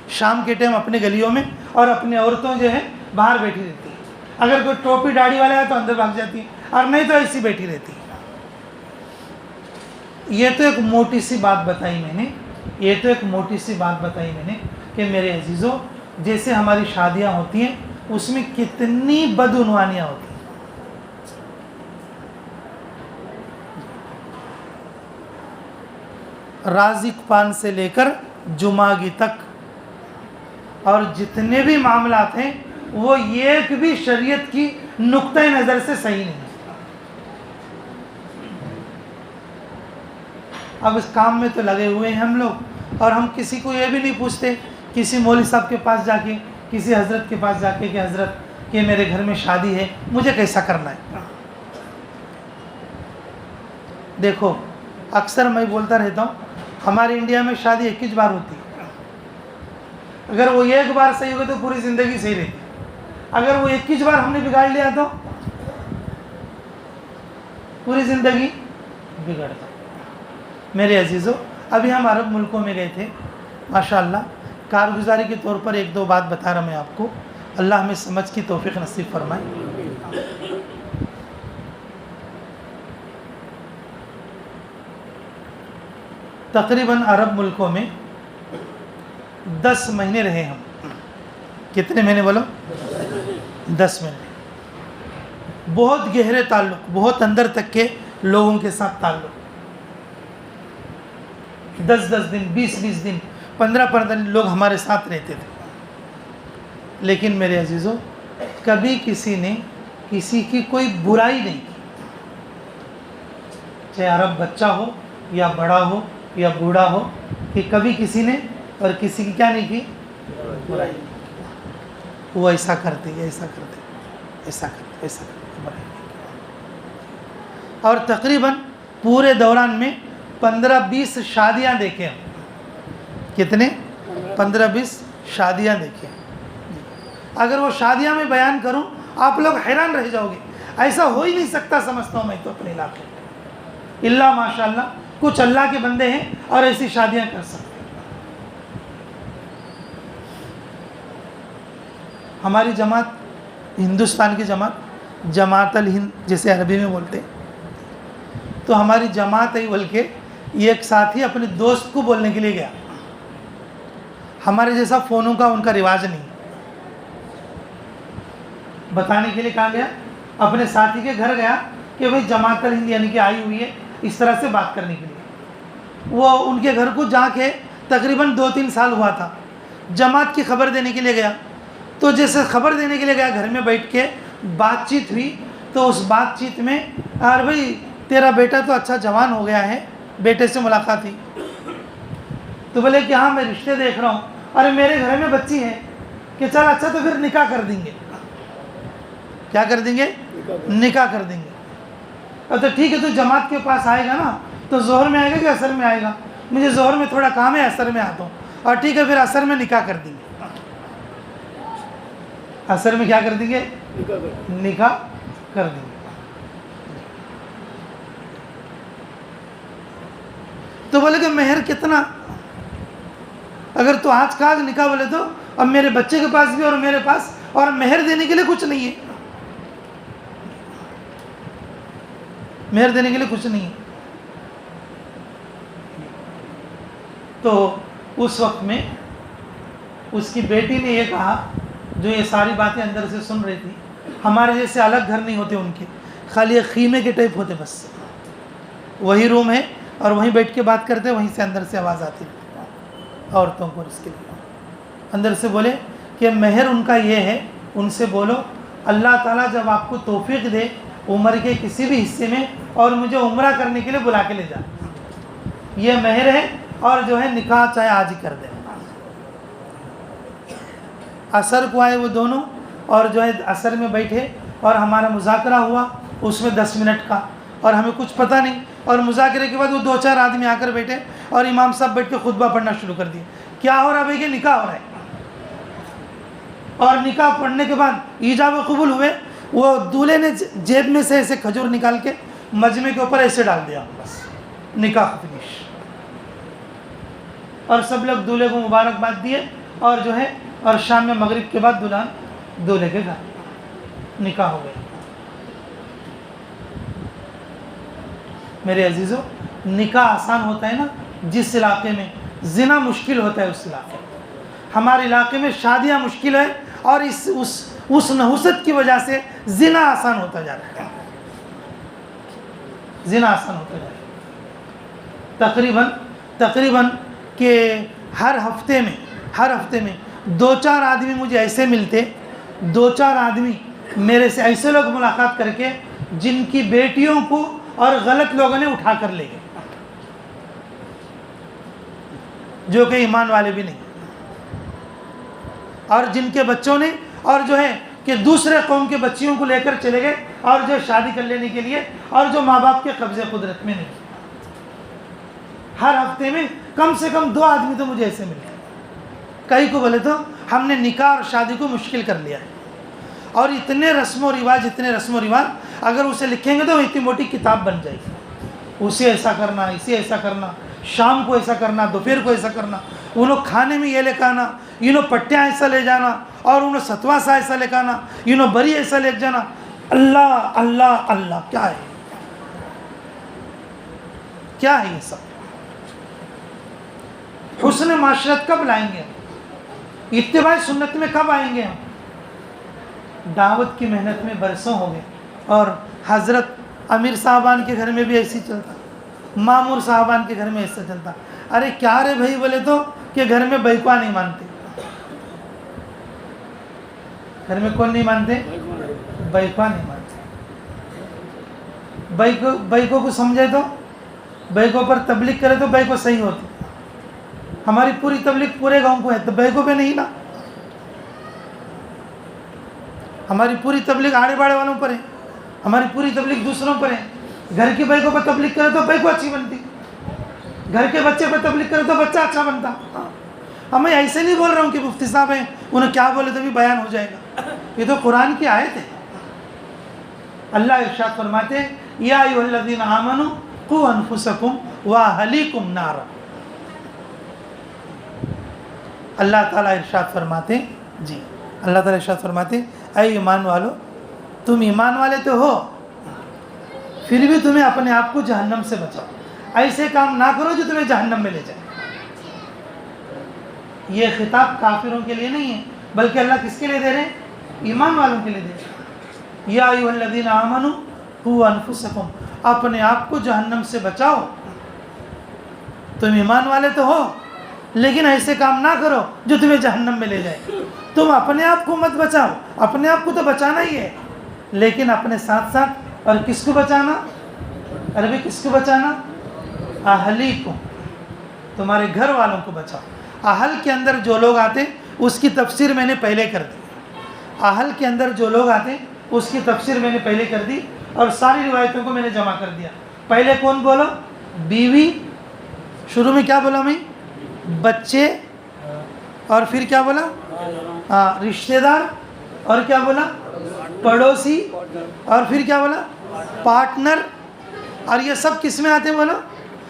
شام کے ٹائم اپنے گلیوں میں اور اپنی عورتوں جو ہے باہر بیٹھی رہتی ہے. اگر کوئی ٹوپی داڑھی والا ہے تو اندر بھاگ جاتی ہے, اور نہیں تو ایسی بیٹھی رہتی ہے. یہ تو ایک موٹی سی بات بتائی میں نے, کہ میرے عزیزوں, جیسے ہماری شادیاں ہوتی ہیں اس میں کتنی بدعنوانیاں ہوتی ہیں. رازق پان سے لے کر جمعگی تک, اور جتنے بھی معاملات ہیں وہ ایک بھی شریعت کی نقطۂ نظر سے صحیح نہیں. اب اس کام میں تو لگے ہوئے ہیں ہم لوگ, اور ہم کسی کو یہ بھی نہیں پوچھتے, کسی مولوی صاحب کے پاس جا کے, کسی حضرت کے پاس جا کے کہ حضرت کہ میرے گھر میں شادی ہے, مجھے کیسا کرنا ہے. دیکھو اکثر میں بولتا رہتا ہوں, ہمارے انڈیا میں شادی 21 بار ہوتی ہے. اگر وہ ایک بار صحیح ہوگا تو پوری زندگی صحیح رہتی. اگر وہ 21 بار ہم نے بگاڑ لیا تو پوری زندگی بگڑتا. میرے عزیزوں, ابھی ہم عرب ملکوں میں گئے تھے, ماشاءاللہ کارگزاری کے طور پر ایک دو بات بتا رہا میں آپ کو, اللہ ہمیں سمجھ کی توفیق نصیب فرمائے. تقریباً عرب ملکوں میں 10 مہینے رہے ہم. کتنے مہینے بولو؟ 10 مہینے. بہت گہرے تعلق, بہت اندر تک کے لوگوں کے ساتھ تعلق. 10 دن, 20 دن, 15 دن لوگ ہمارے ساتھ رہتے تھے. لیکن میرے عزیزوں, کبھی کسی نے کسی کی کوئی برائی نہیں کی, چاہے عرب بچہ ہو یا بڑا ہو یا بوڑھا ہو, کہ کبھی کسی نے اور کسی کی کیا نہیں کی, برائی. وہ ایسا کرتے, ایسا کرتے, ایسا کرتے, ایسا کرتے, برائی. اور تقریباً پورے دوران میں 15-20 شادیاں دیکھیں ہم. کتنے؟ 15-20 شادیاں دیکھیں. اگر وہ شادیاں میں بیان کروں آپ لوگ حیران رہ جاؤ گے. ایسا ہو ہی نہیں سکتا سمجھتا ہوں میں تو اپنے علاقے میں. اللہ ماشاءاللہ کچھ اللہ کے بندے ہیں اور ایسی شادیاں کر سکتے ہیں. ہماری جماعت, ہندوستان کی جماعت, جماعت الہند جیسے عربی میں بولتے ہیں, تو ہماری جماعت ہے, بلکہ ایک ساتھی اپنے دوست کو بولنے کے لیے گیا. ہمارے جیسا فونوں کا ان کا رواج نہیں. بتانے کے لیے کہاں گیا؟ اپنے ساتھی کے گھر گیا کہ بھئی جماعت الہند یعنی کہ آئی ہوئی ہے اس طرح سے بات کرنے کے لیے. وہ ان کے گھر کو جا کے تقریباً 2-3 سال ہوا تھا. جماعت کی خبر دینے کے لیے گیا, تو جیسے خبر دینے کے لیے گیا گھر میں بیٹھ کے بات چیت ہوئی, تو اس بات چیت میں اور بھئی تیرا بیٹا تو اچھا جوان ہو گیا ہے, بیٹے سے ملاقات ہوئی. تو بولے کہ ہاں میں رشتے دیکھ رہا ہوں, ارے میرے گھر میں بچی ہے, کہ چل اچھا تو پھر نکاح کر دیں گے. کیا کر دیں گے؟ نکاح کر دیں گے. تو ٹھیک ہے, تو جماعت کے پاس آئے گا نا, تو ظہر میں آئے گا کہ عصر میں آئے گا؟ مجھے ظہر میں تھوڑا کام ہے, عصر میں آتا ہوں. اور ٹھیک ہے, پھر عصر میں نکاح کر دیں گے. عصر میں کیا کر دیں گے؟ نکاح کر دیں گے. تو بولے کہ مہر کتنا؟ اگر تو آج کا آج نکاح بولے تو اب میرے بچے کے پاس بھی اور میرے پاس اور مہر دینے کے لیے کچھ نہیں ہے. مہر دینے کے لیے کچھ نہیں ہے. تو اس وقت میں اس کی بیٹی نے یہ کہا, جو یہ ساری باتیں اندر سے سن رہی تھی, ہمارے جیسے الگ گھر نہیں ہوتے ان کے, خالی ایک خیمے کے ٹائپ ہوتے, بس وہی روم ہے اور وہیں بیٹھ کے بات کرتے, وہیں سے اندر سے آواز آتی عورتوں کو. اس کے لیے اندر سے بولے کہ مہر ان کا یہ ہے, ان سے بولو اللہ تعالیٰ جب آپ کو توفیق دے عمر کے کسی بھی حصے میں اور مجھے عمرہ کرنے کے لیے بلا کے لے جائے, یہ مہر ہے, اور جو ہے نکاح چاہے آج ہی کر دیں. عصر کو آئے وہ دونوں, اور جو ہے عصر میں بیٹھے اور ہمارا مذاکرہ ہوا اس میں 10 منٹ کا, اور ہمیں کچھ پتہ نہیں. اور مذاکرے کے بعد وہ 2-4 آدمی آ کر بیٹھے اور امام صاحب بیٹھ کے خطبہ پڑھنا شروع کر دیا. کیا ہو رہا ہے بھائی کہ نکاح ہو رہا ہے. اور نکاح پڑھنے کے بعد ایجاب و قبول ہوئے. وہ دولہے نے جیب میں سے ایسے کھجور نکال کے مجمع کے اوپر ایسے ڈال دیا, بس نکاح فنش. اور سب لوگ دولہے کو مبارکباد دیے اور جو ہے اور شام میں مغرب کے بعد دلہن دولہے کے گھر نکاح ہو گیا. میرے عزیزو, نکاح آسان ہوتا ہے نا جس علاقے میں زنا مشکل ہوتا ہے اس علاقے میں. ہمارے علاقے میں شادیاں مشکل ہے اور اس نحوست کی وجہ سے زنا آسان ہوتا جا رہا ہے. زنا آسان ہوتا جا رہا ہے. تقریباً کہ ہر ہفتے میں 2-4 آدمی مجھے ایسے ملتے, 2-4 آدمی میرے سے ایسے لوگ ملاقات کر کے جن کی بیٹیوں کو اور غلط لوگوں نے اٹھا کر لے گئے, جو کہ ایمان والے بھی نہیں, اور جن کے بچوں نے اور جو ہے کہ دوسرے قوم کے بچیوں کو لے کر چلے گئے اور جو شادی کر لینے کے لیے, اور جو ماں باپ کے قبضے قدرت میں نہیں. ہر ہفتے میں کم سے کم 2 آدمی تو مجھے ایسے ملتے. کئی کو بولے تو ہم نے نکاح اور شادی کو مشکل کر لیا ہے, اور اتنے رسم و رواج اگر اسے لکھیں گے تو اتنی موٹی کتاب بن جائے گی. اسے ایسا کرنا, اسے ایسا کرنا, شام کو ایسا کرنا, دوپہر کو ایسا کرنا, انہوں کھانے میں یہ لے کے آنا, انہوں پٹیاں ایسا لے جانا, اور انہوں ستوا سا ایسا لے کے آنا, انہوں بری ایسا لے جانا. اللہ اللہ اللہ, کیا ہے کیا ہے یہ سب؟ حسن معاشرت کب لائیں گے؟ اتباع سنت میں کب آئیں گے ہم؟ دعوت کی محنت میں برسوں ہو گئے, اور حضرت امیر صاحبان کے گھر میں بھی ایسی چلتا, مامور صاحبان کے گھر میں ایسا چلتا. ارے کیا رے بھائی بولے تو کہ گھر میں بیکوا نہیں مانتے. گھر میں کون نہیں مانتے؟ بیکوا نہیں مانتے. بیکو کو سمجھے تو بیکو پر تبلیغ کرے تو بیکو صحیح ہوتی. ہماری پوری تبلیغ پورے گاؤں کو ہے تو بیکو پہ نہیں نا. ہماری پوری تبلیغ آڑے باڑے والوں پر ہے, ہماری پوری تبلیغ دوسروں پر ہے. گھر کی بیکو پر تبلیغ کرے تو بیکو اچھی بنتی, گھر کے بچے پر تبلیغ کرے تو بچہ اچھا بنتا. میں ایسے نہیں بول رہا ہوں کہ مفتی صاحب ہیں انہیں کیا بولے تو بھی بیان ہو جائے گا. یہ تو قرآن کی آیت ہے. اللہ ارشاد فرماتے ہیں یا ایھا الذین آمنوا قوا انفسکم واہلیکم نارا. اللہ تعالیٰ ارشاد فرماتے جی اللہ تعالیٰ ارشاد فرماتے اے ایمان والو, تم ایمان والے تو ہو پھر بھی تمہیں اپنے آپ کو جہنم سے بچاؤ. ایسے کام نہ کرو جو تمہیں جہنم میں لے جائے. یہ خطاب کافروں کے لیے نہیں ہے, بلکہ اللہ کس کے لیے دے رہے ہیں؟ ایمان والوں کے لیے دے رہے ہیں. یا ایھا الذین آمنوا قوا انفسکم, اپنے آپ کو جہنم سے بچاؤ. تم ایمان والے تو ہو لیکن ایسے کام نہ کرو جو تمہیں جہنم میں لے جائے. تم اپنے آپ کو مت بچاؤ, اپنے آپ کو تو بچانا ہی ہے, لیکن اپنے ساتھ ساتھ اور کس کو بچانا؟ عربی کس کو بچانا؟ اہلیکم, تمہارے گھر والوں کو بچاؤ. اہل کے اندر جو لوگ آتے اس کی تفسیر میں نے پہلے کر دی. اہل کے اندر جو لوگ آتے اس کی تفسیر میں نے پہلے کر دی, اور ساری روایتوں کو میں نے جمع کر دیا. پہلے کون بولو؟ بیوی. شروع میں کیا بولا میں؟ بچے. اور پھر کیا بولا؟ رشتہ دار. اور کیا بولا؟ پڑوسی. اور پھر کیا بولا؟ پارٹنر. اور یہ سب کس میں آتے بولو؟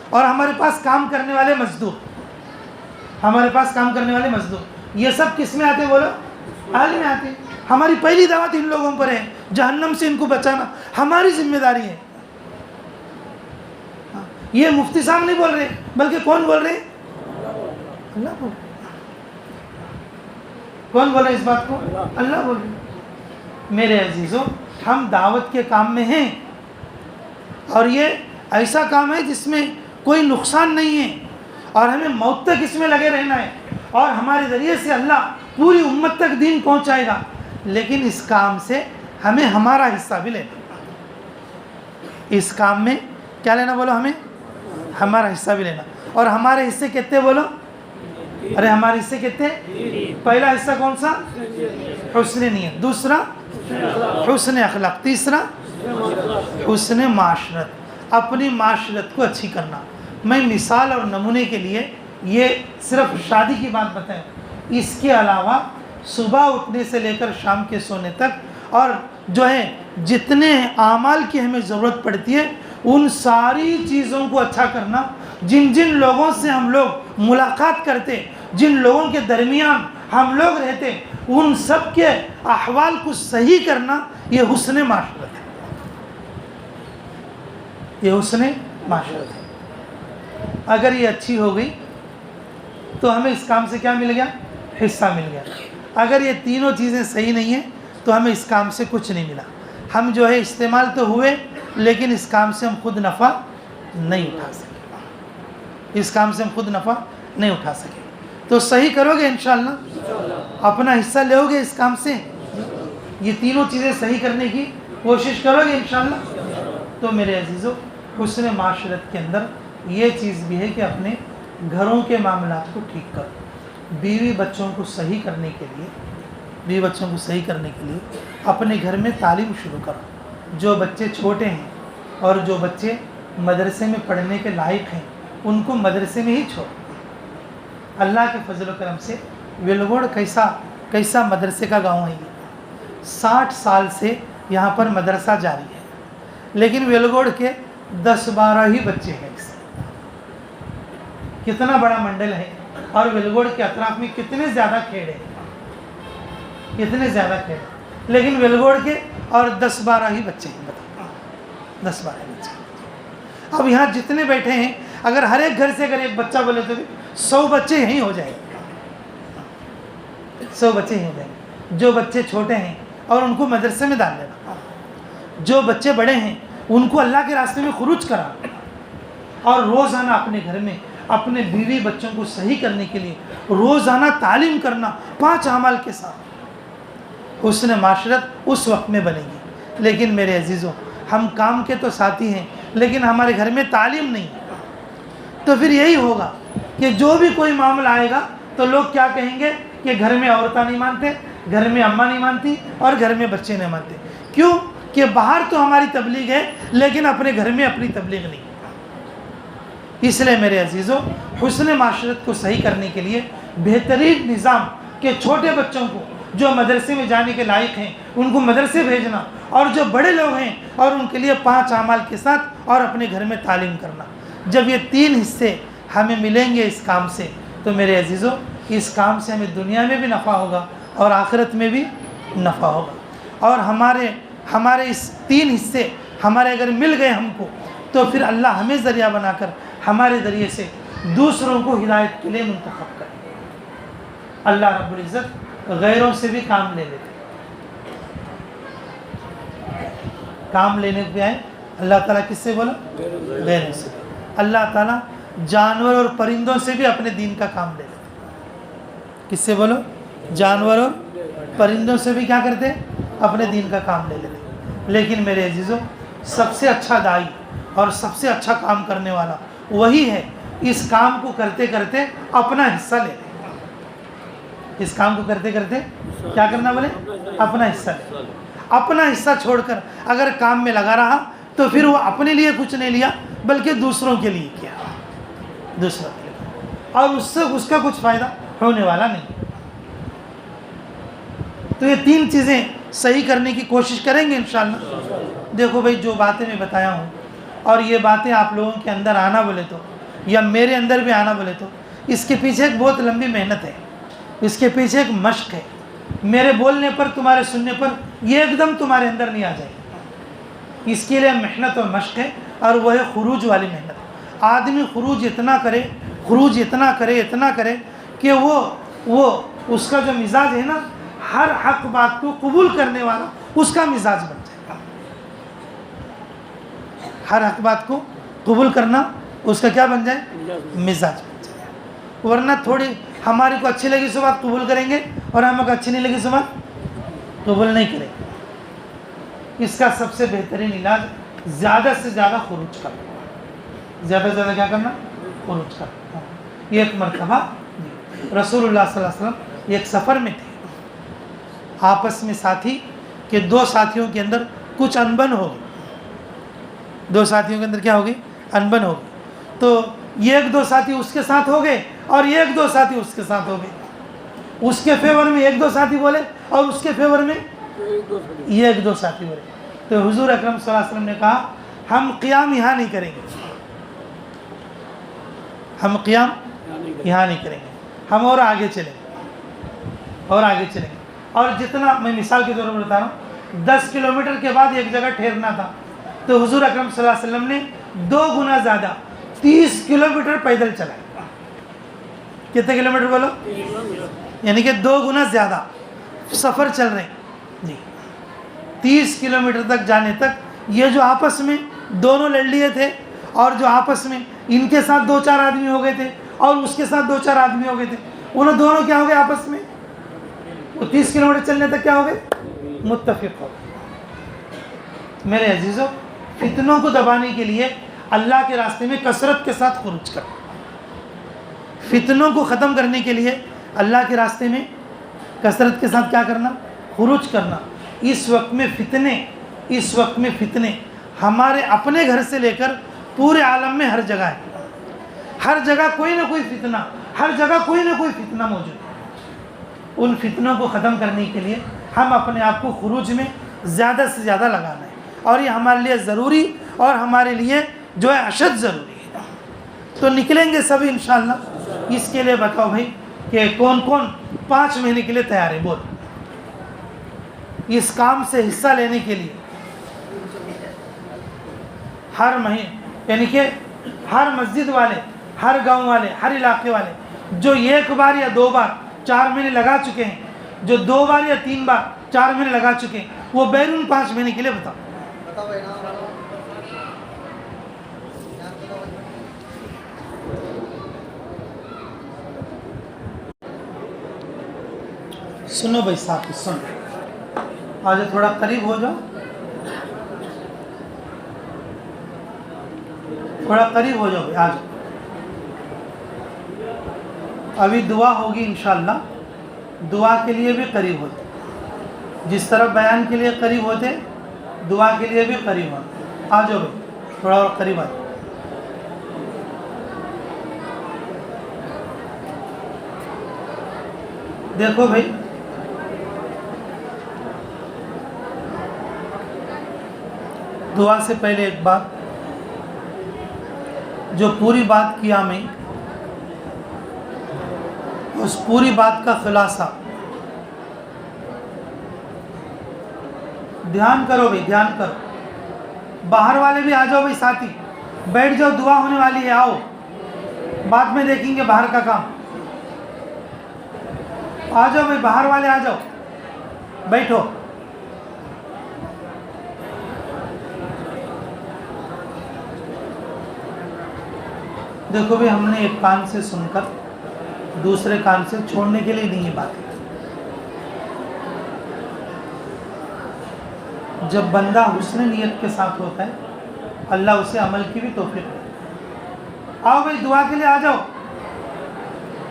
اور ہمارے پاس کام کرنے والے مزدور. ہمارے پاس کام کرنے والے مزدور, یہ سب کس میں آتے بولو؟ اہل میں آتے. ہماری پہلی دعوت ان لوگوں پر ہے, جہنم سے ان کو بچانا ہماری ذمہ داری ہے. یہ مفتی صاحب نہیں بول رہے, بلکہ کون بول رہے؟ اللہ بول رہے. کون بول رہے اس بات کو؟ اللہ بول رہے. میرے عزیزوں, ہم دعوت کے کام میں ہیں, اور یہ ایسا کام ہے جس میں کوئی نقصان نہیں ہے, اور ہمیں موت تک اس میں لگے رہنا ہے, اور ہمارے ذریعے سے اللہ پوری امت تک دین پہنچائے گا. لیکن اس کام سے ہمیں ہمارا حصہ بھی لینا. اس کام میں کیا لینا بولو؟ ہمیں ہمارا حصہ بھی لینا. اور ہمارے حصے کتنے بولو؟ ارے ہمارے حصے کتنے؟ پہلا حصہ کون سا؟ حسن نیت. دوسرا حسن اخلاق. تیسرا حسن معاشرت. اپنی معاشرت کو اچھی کرنا. میں مثال اور نمونے کے لیے یہ صرف شادی کی بات بتائیں، اس کے علاوہ صبح اٹھنے سے لے کر شام کے سونے تک اور جو ہے جتنے اعمال کی ہمیں ضرورت پڑتی ہے ان ساری چیزوں کو اچھا کرنا. جن جن لوگوں سے ہم لوگ ملاقات کرتے، جن لوگوں کے درمیان ہم لوگ رہتے، ان سب کے احوال کو صحیح کرنا، یہ حسن معاشرت ہے. یہ حسن معاشرت ہے. اگر یہ اچھی ہو گئی تو ہمیں اس کام سے کیا مل گیا؟ حصہ مل گیا. اگر یہ تینوں چیزیں صحیح نہیں ہیں تو ہمیں اس کام سے کچھ نہیں ملا. ہم جو ہے استعمال تو ہوئے لیکن اس کام سے ہم خود نفع نہیں اٹھا سکے. اس کام سے ہم خود نفع نہیں اٹھا سکے. تو صحیح کرو گے انشاءاللہ؟ اپنا حصہ لو گے اس کام سے؟ یہ تینوں چیزیں صحیح کرنے کی کوشش کرو گے انشاءاللہ؟ تو میرے عزیزو، حسن معاشرت کے اندر یہ چیز بھی ہے کہ اپنے گھروں کے معاملات کو ٹھیک کرو. بیوی بچوں کو صحیح کرنے کے لیے اپنے گھر میں تعلیم شروع کرو. جو بچے چھوٹے ہیں اور جو بچے مدرسے میں پڑھنے کے لائق ہیں ان کو مدرسے میں ہی چھوڑو. اللہ کے فضل و کرم سے ویلگوڑ کیسا مدرسے کا گاؤں ہے. یہ 60 سال سے یہاں پر مدرسہ جاری ہے لیکن ویلگوڑ کے 10-12 ہی بچے ہیں. کتنا بڑا منڈل ہے اور ویلگوڑ کے اطراف میں کتنے زیادہ کھیڑے لیکن ویلگوڑ کے اور 10-12 ہی بچے ہیں. بتاؤ 10-12 بچے. اب یہاں جتنے بیٹھے ہیں اگر ہر ایک گھر سے اگر ایک بچہ بولے تو 100 بچے یہیں ہو جائیں گے. 100 بچے یہیں ہو جائیں گے. جو بچے چھوٹے ہیں اور ان کو مدرسے میں ڈال دینا، جو بچے بڑے ہیں ان کو اللہ کے راستے میں خروج کرا، اور روزانہ اپنے گھر میں اپنے بیوی بچوں کو صحیح کرنے کے لیے روزانہ تعلیم کرنا 5 اعمال کے ساتھ. حسن معاشرت اس وقت میں بنے گی. لیکن میرے عزیزوں، ہم کام کے تو ساتھی ہیں لیکن ہمارے گھر میں تعلیم نہیں ہے تو پھر یہی ہوگا کہ جو بھی کوئی معاملہ آئے گا تو لوگ کیا کہیں گے کہ گھر میں عورتیں نہیں مانتے، گھر میں اماں نہیں مانتی اور گھر میں بچے نہیں مانتے. کیوں کہ باہر تو ہماری تبلیغ ہے لیکن اپنے گھر میں اپنی تبلیغ نہیں. اس لیے میرے عزیزوں، حسن معاشرت کو صحیح کرنے کے لیے بہترین نظام کہ چھوٹے بچوں کو جو مدرسے میں جانے کے لائق ہیں ان کو مدرسے بھیجنا، اور جو بڑے لوگ ہیں اور ان کے لیے 5 اعمال کے ساتھ اور اپنے گھر میں تعلیم کرنا. جب یہ 3 حصے ہمیں ملیں گے اس کام سے تو میرے عزیزوں اس کام سے ہمیں دنیا میں بھی نفع ہوگا اور آخرت میں بھی نفع ہوگا. اور ہمارے اس 3 حصے ہمارے اگر مل گئے ہم کو تو پھر اللہ ہمیں ذریعہ بنا کر ہمارے ذریعے سے دوسروں کو ہدایت کے لیے منتخب کرے. اللہ رب العزت غیروں سے بھی کام لے لیتے. کام لینے پہ آئے اللہ تعالیٰ کس سے بولا؟ غیروں سے. اللہ تعالیٰ جانور اور پرندوں سے بھی اپنے دین کا کام لے لیتے. کس سے بولو؟ جانور اور پرندوں سے بھی کیا کرتے؟ اپنے دین کا کام لے لیتے. لیکن میرے عزیزوں، سب سے اچھا داعی اور سب سے اچھا کام کرنے والا وہی ہے اس کام کو کرتے کرتے اپنا حصہ لے. اس کام کو کرتے کرتے کیا کرنا بولے؟ اپنا حصہ لے. اپنا حصہ چھوڑ کر اگر کام میں لگا رہا تو پھر وہ اپنے لیے کچھ نہیں لیا بلکہ دوسروں کے لیے کیا، دوسروں کے لیے، اور اس سے اس کا کچھ فائدہ ہونے والا نہیں. تو یہ 3 چیزیں صحیح کرنے کی کوشش کریں گے انشاءاللہ. دیکھو بھائی، جو باتیں میں بتایا ہوں اور یہ باتیں آپ لوگوں کے اندر آنا بولے تو یا میرے اندر بھی آنا بولے تو اس کے پیچھے ایک بہت لمبی محنت ہے، اس کے پیچھے ایک مشق ہے. میرے بولنے پر، تمہارے سننے پر یہ ایک دم تمہارے اندر نہیں آ جائے. اس کے لیے محنت اور مشق ہے، اور وہ ہے خروج والی محنت. آدمی خروج اتنا کرے کہ وہ اس کا جو مزاج ہے نا، ہر حق بات کو قبول کرنے والا اس کا مزاج بن جائے گا. ہر حق بات کو قبول کرنا اس کا کیا بن جائے؟ مزاج بن جائے. ورنہ تھوڑی ہماری کو اچھی لگی سو بات قبول کریں گے اور ہمیں کو اچھی نہیں لگی سو بات قبول نہیں کریں گے. اس کا سب سے بہترین علاج زیادہ سے زیادہ خروج کرنا. زیادہ سے زیادہ کیا کرنا؟ خروج کرنا. یہ ایک مرتبہ رسول اللہ صلی اللہ علیہ وسلم ایک سفر میں تھے. آپس میں ساتھی کہ 2 ساتھیوں کے اندر کچھ انبن ہو گئی. دو ساتھیوں کے اندر کیا ہوگی؟ انبن ہوگی. تو یہ ایک دو ساتھی اس کے ساتھ ہو گئے اور یہ ایک دو ساتھی اس کے ساتھ ہو گئے. اس کے فیور میں ایک دو ساتھی بولے اور اس کے فیور میں یہ ایک دو ساتھی بولے. تو حضور اکرم صلی اللہ علیہ وسلم نے کہا ہم قیام یہاں نہیں کریں گے, ہم قیام یہاں نہیں کریں گے, ہم اور آگے چلیں گے اور آگے چلیں گے. اور جتنا میں مثال کے طور پر بتا رہا ہوں, 10 کلومیٹر کے بعد ایک جگہ ٹھہرنا تھا تو حضور اکرم صلی اللہ علیہ وسلم نے 2 گنا زیادہ 30 کلومیٹر پیدل چلا. کتنے کلومیٹر بولو؟ یعنی کہ 2 گنا زیادہ سفر چل رہے ہیں جی. 30 کلومیٹر تک جانے تک یہ جو آپس میں دونوں لڑ لیے تھے اور جو آپس میں ان کے ساتھ 2-4 آدمی ہو گئے تھے اور اس کے ساتھ 2-4 آدمی ہو گئے تھے, انہوں دونوں کیا ہو گئے آپس میں؟ وہ 30 کلومیٹر چلنے تک کیا ہو گئے؟ متفق ہو گئے. میرے عزیزوں, فتنوں کو دبانے کے لیے اللہ کے راستے میں کثرت کے ساتھ خروج کرنا, فتنوں کو ختم کرنے کے لیے اللہ کے راستے میں کثرت کے ساتھ کیا کرنا؟ خروج کرنا. اس وقت میں فتنے ہمارے اپنے گھر سے لے کر پورے عالم میں ہر جگہ ہے. ہر جگہ کوئی نہ کوئی فتنہ, ہر جگہ کوئی نہ کوئی فتنہ موجود ہے. ان فتنوں کو ختم کرنے کے لیے ہم اپنے آپ کو خروج میں زیادہ سے زیادہ لگانا ہے, اور یہ ہمارے لیے ضروری اور ہمارے لیے جو ہے اشد ضروری ہے. تو نکلیں گے سبھی انشاءاللہ. اس کے لیے بتاؤ بھائی کہ کون کون 5 مہینے کے لیے تیار ہے؟ بول. اس کام سے حصہ لینے کے لیے ہر مہینے, یعنی کہ ہر مسجد والے, ہر گاؤں والے, ہر علاقے والے جو 1 بار یا 2 بار 4 مہینے لگا چکے ہیں, جو 2 بار یا 3 بار 4 مہینے لگا چکے ہیں, وہ بیرون 5 مہینے کے لیے بتاؤ. سنو بھائی صاحب, سنو, آج تھوڑا قریب ہو جاؤ, تھوڑا قریب ہو جاؤ بھائی, آ جاؤ. ابھی دعا ہوگی انشاءاللہ, دعا کے لیے بھی قریب ہوتے, جس طرح بیان کے لیے قریب ہوتے دعا کے لیے بھی قریب ہوتے. آ جاؤ بھائی, تھوڑا اور قریب آ جاؤ. دیکھو بھائی, دعا سے پہلے ایک بات, جو پوری بات کیا میں, اس پوری بات کا خلاصہ دھیان کرو بھائی, دھیان کرو. باہر والے بھی آ جاؤ بھائی, ساتھی بیٹھ جاؤ, دعا ہونے والی ہے, آؤ, بعد میں دیکھیں گے باہر کا کام. آ جاؤ بھائی, باہر والے آ جاؤ, بیٹھو. دیکھو بھائی, ہم نے ایک کان سے سن کر دوسرے کان سے چھوڑنے کے لیے نہیں یہ بات ہے. جب بندہ حسن نیت کے ساتھ ہوتا ہے اللہ اسے عمل کی بھی توفیق دے. آؤ بھائی, دعا کے لیے آ جاؤ.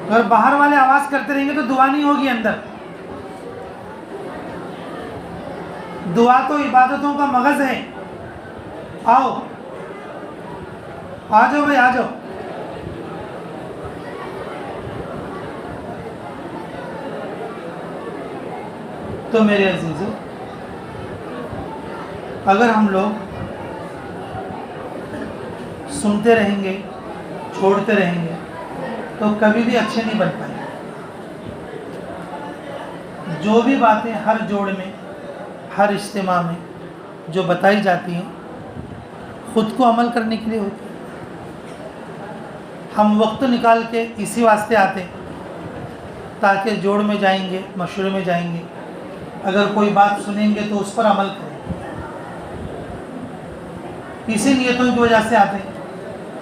اگر باہر والے آواز کرتے رہیں گے تو دعا نہیں ہوگی اندر. دعا تو عبادتوں کا مغز ہے. آؤ, آ جاؤ بھائی, آ جاؤ. تو میرے عزیزو, اگر ہم لوگ سنتے رہیں گے, چھوڑتے رہیں گے, تو کبھی بھی اچھے نہیں بن پائیں گے. جو بھی باتیں ہر جوڑ میں, ہر اجتماع میں جو بتائی جاتی ہیں خود کو عمل کرنے کے لیے ہوتی ہیں. ہم وقت نکال کے اسی واسطے آتے تاکہ جوڑ میں جائیں گے, مشورے میں جائیں گے, اگر کوئی بات سنیں گے تو اس پر عمل کریں. اسی نیتوں کی وجہ سے آتے ہیں,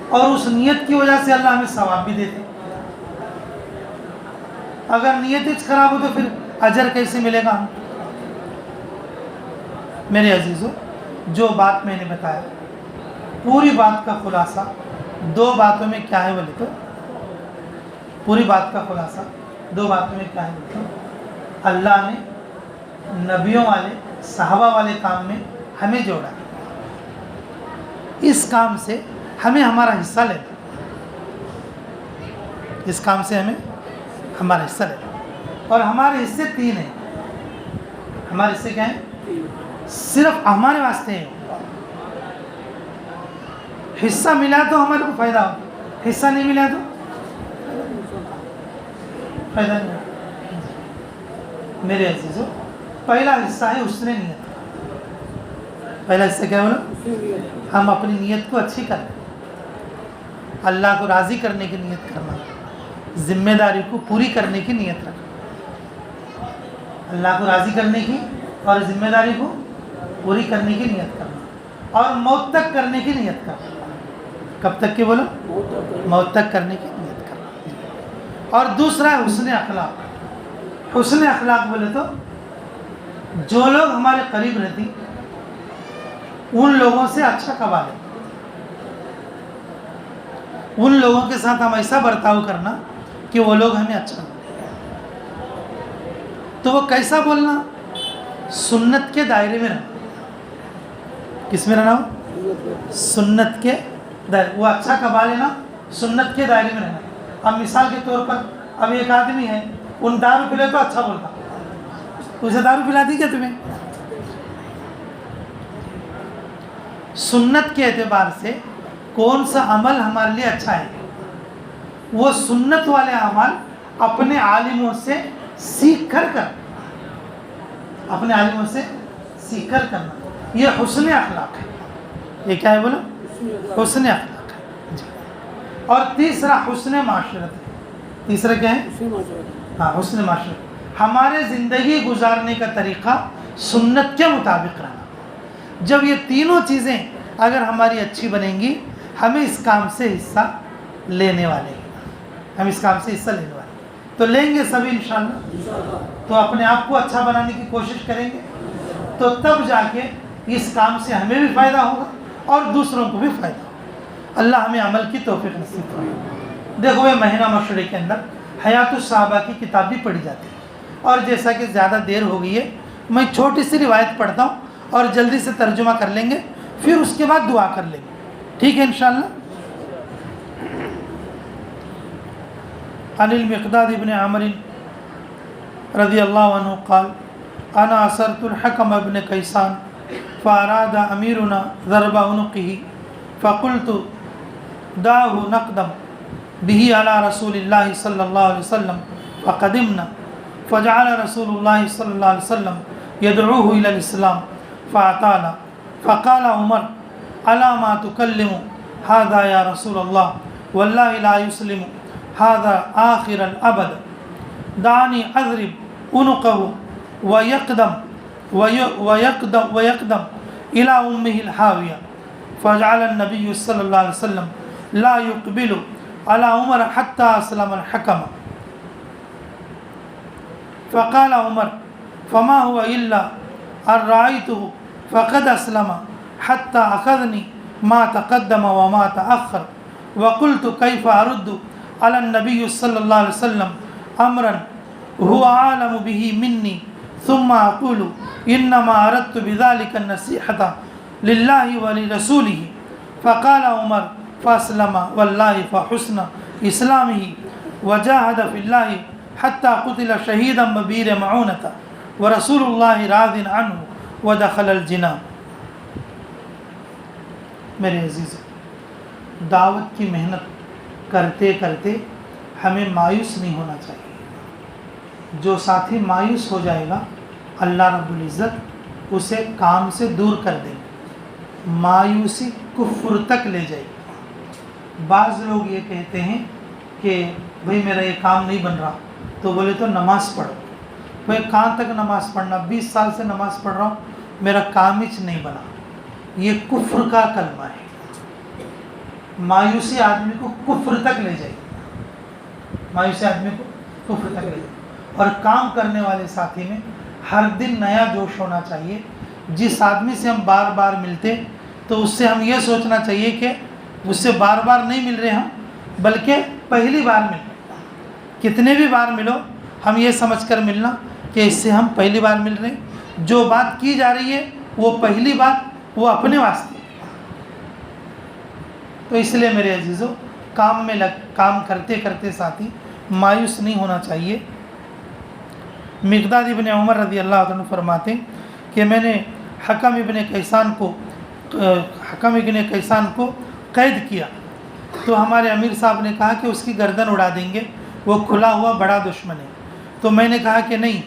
اور اس نیت کی وجہ سے اللہ ہمیں ثواب بھی دیتے. اگر نیت ہی خراب ہو تو پھر اجر کیسے ملے گا ہم؟ میرے عزیزو, جو بات میں نے بتایا پوری بات کا خلاصہ 2 باتوں میں کیا ہے بولے تو, پوری بات کا خلاصہ 2 باتوں میں کیا ہے بولے تو, اللہ نے نبیوں والے, صحابہ والے کام میں ہمیں جوڑا. اس کام سے ہمیں ہمارا حصہ لینا، اس کام سے ہمیں ہمارا حصہ لینا۔ اور ہمارے حصے 3 ہیں۔ ہمارے حصے کیا ہیں؟ صرف ہمارے واسطے ہیں۔ حصہ ملا تو ہمارے کو فائدہ ہو، حصہ نہیں ملا تو فائدہ نہیں ہو۔ میرے عزیزو، پہلا حصہ ہے حسن نیت۔ پہلا حصہ کیا بولا؟ ہم اپنی نیت کو اچھی کریں، اللہ کو راضی کرنے کی نیت کرنا، ذمہ داری کو پوری کرنے کی نیت رکھنا، اللہ کو راضی کرنے کی اور ذمہ داری کو پوری کرنے کی نیت کرنا، اور موت تک کرنے کی نیت کرنا۔ کب تک کی بولو؟ موت تک کرنے کی نیت کرنا۔ اور دوسرا ہے حسن اخلاق۔ حسن اخلاق بولے تو جو لوگ ہمارے قریب رہتی ان لوگوں سے اچھا قبا لیں، ان لوگوں کے ساتھ ہم ایسا برتاؤ کرنا کہ وہ لوگ ہمیں اچھا بولیں۔ تو وہ کیسا بولنا؟ سنت کے دائرے میں رہنا۔ کس میں رہنا ہو؟ سنت کے دائرے، وہ اچھا قبا لینا، سنت کے دائرے میں رہنا۔ اب مثال کے طور پر اب ایک آدمی ہے، ان دارو پلے تو اچھا بولتا، اسے دارو پلاتی کیا تمہیں؟ سنت کے اعتبار سے کون سا عمل ہمارے لیے اچھا ہے، وہ سنت والے عمل اپنے عالموں سے سیکھ کر اپنے عالموں سے سیکھ کر کرنا، یہ حسن اخلاق ہے۔ یہ کیا ہے بولو؟ حسن اخلاق ہے جی۔ اور تیسرا حسن معاشرت ہے۔ تیسرا کیا ہے؟ ہاں، حسن معاشرت، ہمارے زندگی گزارنے کا طریقہ سنت کے مطابق رہنا۔ جب یہ تینوں چیزیں اگر ہماری اچھی بنیں گی، ہمیں اس کام سے حصہ لینے والے ہیں، ہم اس کام سے حصہ لینے والے ہیں، تو لیں گے سبھی انشاءاللہ۔ تو اپنے آپ کو اچھا بنانے کی کوشش کریں گے، تو تب جا کے اس کام سے ہمیں بھی فائدہ ہوگا اور دوسروں کو بھی فائدہ ہوگا۔ اللہ ہمیں عمل کی توفیق نصیب فرمائے۔ دیکھو یہ مہینہ مشورے کے اندر حیات الصحابہ کی کتاب بھی پڑھی جاتی ہے، اور جیسا کہ زیادہ دیر ہو گئی ہے، میں چھوٹی سی روایت پڑھتا ہوں اور جلدی سے ترجمہ کر لیں گے، پھر اس کے بعد دعا کر لیں گے، ٹھیک ہے انشاءاللہ۔ عن المقداد ابن عمر رضی اللہ عنہ قال انا اثرت الحکم ابن کیسان فاراد امیرنا ضرب عنقه فقلت دعه نقدم به على رسول الله صلی اللہ علیہ وسلم فقدمنا فجعل رسول الله صلی اللہ علیہ وسلم يدعوه الى الاسلام فاعطانا فقال عمر الا ما تكلم هذا يا رسول الله والله لا يسلم هذا آخر الابد دعني اضرب عنقه ويقدم الى امه الحاويه فجعل النبي صلى الله عليه وسلم لا يقبل على عمر حتى اسلم الحكم فقال عمر فما هو الا ان رايته فقد اسلم حتى اخذني ما تقدم وما تاخر وقلت كيف ارد على النبي صلى الله عليه وسلم امرا هو عالم به مني ثم اقول انما اردت بذلك النصيحه لله ولرسوله فقال عمر فاسلم والله فحسن اسلامه وجاهد في الله حتى قتل شهيدا ببئر معونة ورسول الله راض عنه ودخل الجنان۔ میرے عزیز، دعوت کی محنت کرتے کرتے ہمیں مایوس نہیں ہونا چاہیے۔ جو ساتھی مایوس ہو جائے گا اللہ رب العزت اسے کام سے دور کر دیں گے، مایوسی کفر تک لے جائے گی۔ بعض لوگ یہ کہتے ہیں کہ بھئی میرا یہ کام نہیں بن رہا، تو بولے تو نماز پڑھو۔ بھئی کہاں تک نماز پڑھنا؟ 20 سال سے نماز پڑھ رہا ہوں، میرا کام ہی نہیں بنا۔ یہ کفر کا کلمہ ہے۔ مایوسی آدمی کو کفر تک لے جائے گی، مایوسی آدمی کو کفر تک لے جائے گی۔ اور کام کرنے والے ساتھی میں ہر دن نیا جوش ہونا چاہیے۔ جس آدمی سے ہم بار بار ملتے تو اس سے ہم یہ سوچنا چاہیے کہ اس سے بار بار نہیں مل رہے ہم، بلکہ پہلی بار مل رہے۔ کتنے بھی بار ملو، ہم یہ سمجھ کر ملنا کہ اس سے ہم پہلی بار مل رہے ہیں۔ جو بات کی جا رہی ہے وہ پہلی بات وہ اپنے واسطے، تو اس لیے میرے عزیزو کام کرتے کرتے ساتھی مایوس نہیں ہونا چاہیے۔ مقداد ابن عمر رضی اللہ عنہ فرماتے کہ میں نے حکم ابن کیسان کو قید کیا تو ہمارے امیر صاحب نے کہا کہ اس کی گردن اڑا دیں گے، وہ کھلا ہوا بڑا دشمن ہے۔ تو میں نے کہا کہ نہیں،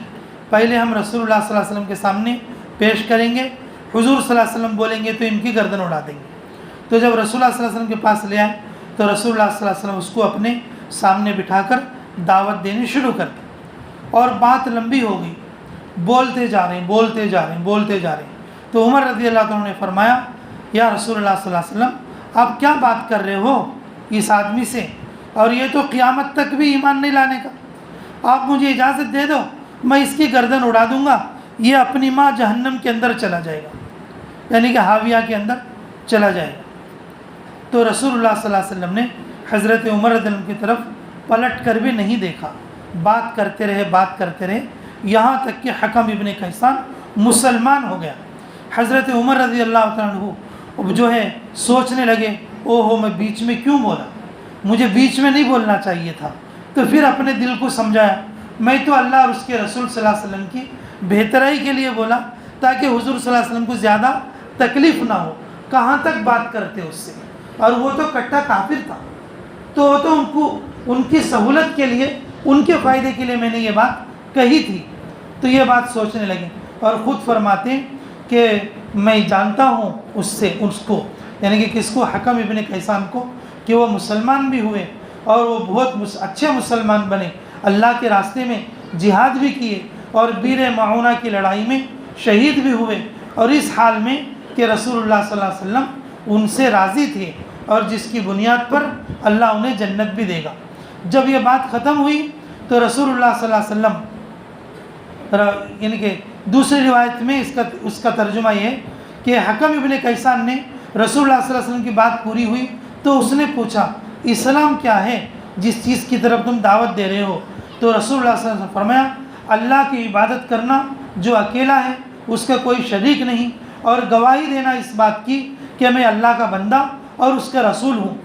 پہلے ہم رسول اللہ صلی اللہ علیہ وسلم کے سامنے پیش کریں گے، حضور صلی اللہ علیہ وسلم بولیں گے تو ان کی گردن اڑا دیں گے۔ تو جب رسول اللہ صلی اللہ علیہ وسلم کے پاس لے آئے تو رسول اللہ صلی اللہ علیہ وسلم اس کو اپنے سامنے بٹھا کر دعوت دینی شروع کر دی، اور بات لمبی ہو گئی، بولتے جا رہے ہیں۔ تو عمر رضی اللہ عنہ نے فرمایا، یا رسول اللہ صلی اللہ علیہ وسلم آپ کیا بات کر رہے ہو اس آدمی سے، اور یہ تو قیامت تک بھی ایمان نہیں لانے کا، آپ مجھے اجازت دے دو، میں اس کی گردن اڑا دوں گا، یہ اپنی ماں جہنم کے اندر چلا جائے گا، یعنی کہ حاویہ کے اندر چلا جائے گا۔ تو رسول اللہ صلی اللہ علیہ وسلم نے حضرت عمر رضی اللہ عنہ کی طرف پلٹ کر بھی نہیں دیکھا، بات کرتے رہے یہاں تک کہ حکم ابن کیسان مسلمان ہو گیا۔ حضرت عمر رضی اللہ عنہ جو ہے سوچنے لگے، میں بیچ میں کیوں بولا، مجھے بیچ میں نہیں بولنا چاہیے تھا۔ تو پھر اپنے دل کو سمجھایا، میں تو اللہ اور اس کے رسول صلی اللہ علیہ وسلم کی بہترائی کے لیے بولا تاکہ حضور صلی اللہ علیہ وسلم کو زیادہ تکلیف نہ ہو، کہاں تک بات کرتے اس سے، اور وہ تو کٹا کافر تھا، تو وہ تو ان کی سہولت کے لیے، ان کے فائدے کے لیے میں نے یہ بات کہی تھی۔ تو یہ بات سوچنے لگے اور خود فرماتے ہیں کہ میں جانتا ہوں اس کو یعنی کہ کس کو، حکم ابن کیسان کو، کہ وہ مسلمان بھی ہوئے اور وہ بہت اچھے مسلمان بنے، اللہ کے راستے میں جہاد بھی کیے اور بیر معونہ کی لڑائی میں شہید بھی ہوئے، اور اس حال میں کہ رسول اللہ صلی اللہ علیہ وسلم ان سے راضی تھے اور جس کی بنیاد پر اللہ انہیں جنت بھی دے گا۔ جب یہ بات ختم ہوئی تو رسول اللہ صلی اللہ علیہ وسلم، یعنی کہ دوسری روایت میں اس کا ترجمہ یہ ہے کہ حکم ابن کیسان نے رسول اللہ صلی اللہ علیہ وسلم کی بات پوری ہوئی تو اس نے پوچھا، اسلام کیا ہے جس چیز کی طرف تم دعوت دے رہے ہو؟ تو رسول اللہ صلی اللہ علیہ وسلم فرمایا، اللہ کی عبادت کرنا جو اکیلا ہے، اس کا کوئی شریک نہیں، اور گواہی دینا اس بات کی کہ میں اللہ کا بندہ اور اس کا رسول ہوں۔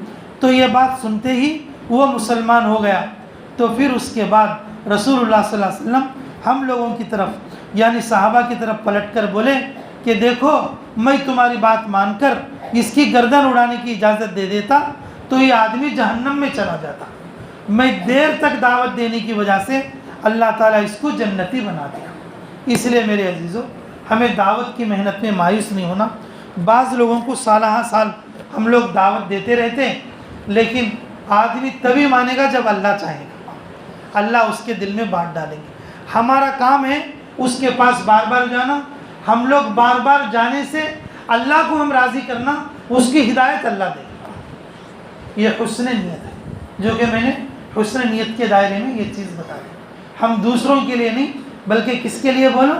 تو یہ بات سنتے ہی وہ مسلمان ہو گیا۔ تو پھر اس کے بعد رسول اللہ صلی اللہ علیہ وسلم ہم لوگوں کی طرف یعنی صحابہ کی طرف پلٹ کر بولے کہ دیکھو، میں تمہاری بات مان کر اس کی گردن اڑانے کی اجازت دے دیتا تو یہ آدمی جہنم میں چلا جاتا، میں دیر تک دعوت دینے کی وجہ سے اللہ تعالیٰ اس کو جنتی بنا دیا۔ اس لیے میرے عزیزو، ہمیں دعوت کی محنت میں مایوس نہیں ہونا۔ بعض لوگوں کو سالہ سال ہم لوگ دعوت دیتے رہتے ہیں، لیکن آدمی تبھی مانے گا جب اللہ چاہے گا، اللہ اس کے دل میں بات ڈالیں گے۔ ہمارا کام ہے اس کے پاس بار بار جانا، ہم لوگ بار بار جانے سے اللہ کو ہم راضی کرنا، اس کی ہدایت اللہ دے گا۔ یہ حسن نیت ہے، جو کہ میں نے حسن نیت کے دائرے میں یہ چیز بتا دی۔ ہم دوسروں کے لیے نہیں بلکہ کس کے لیے بولو؟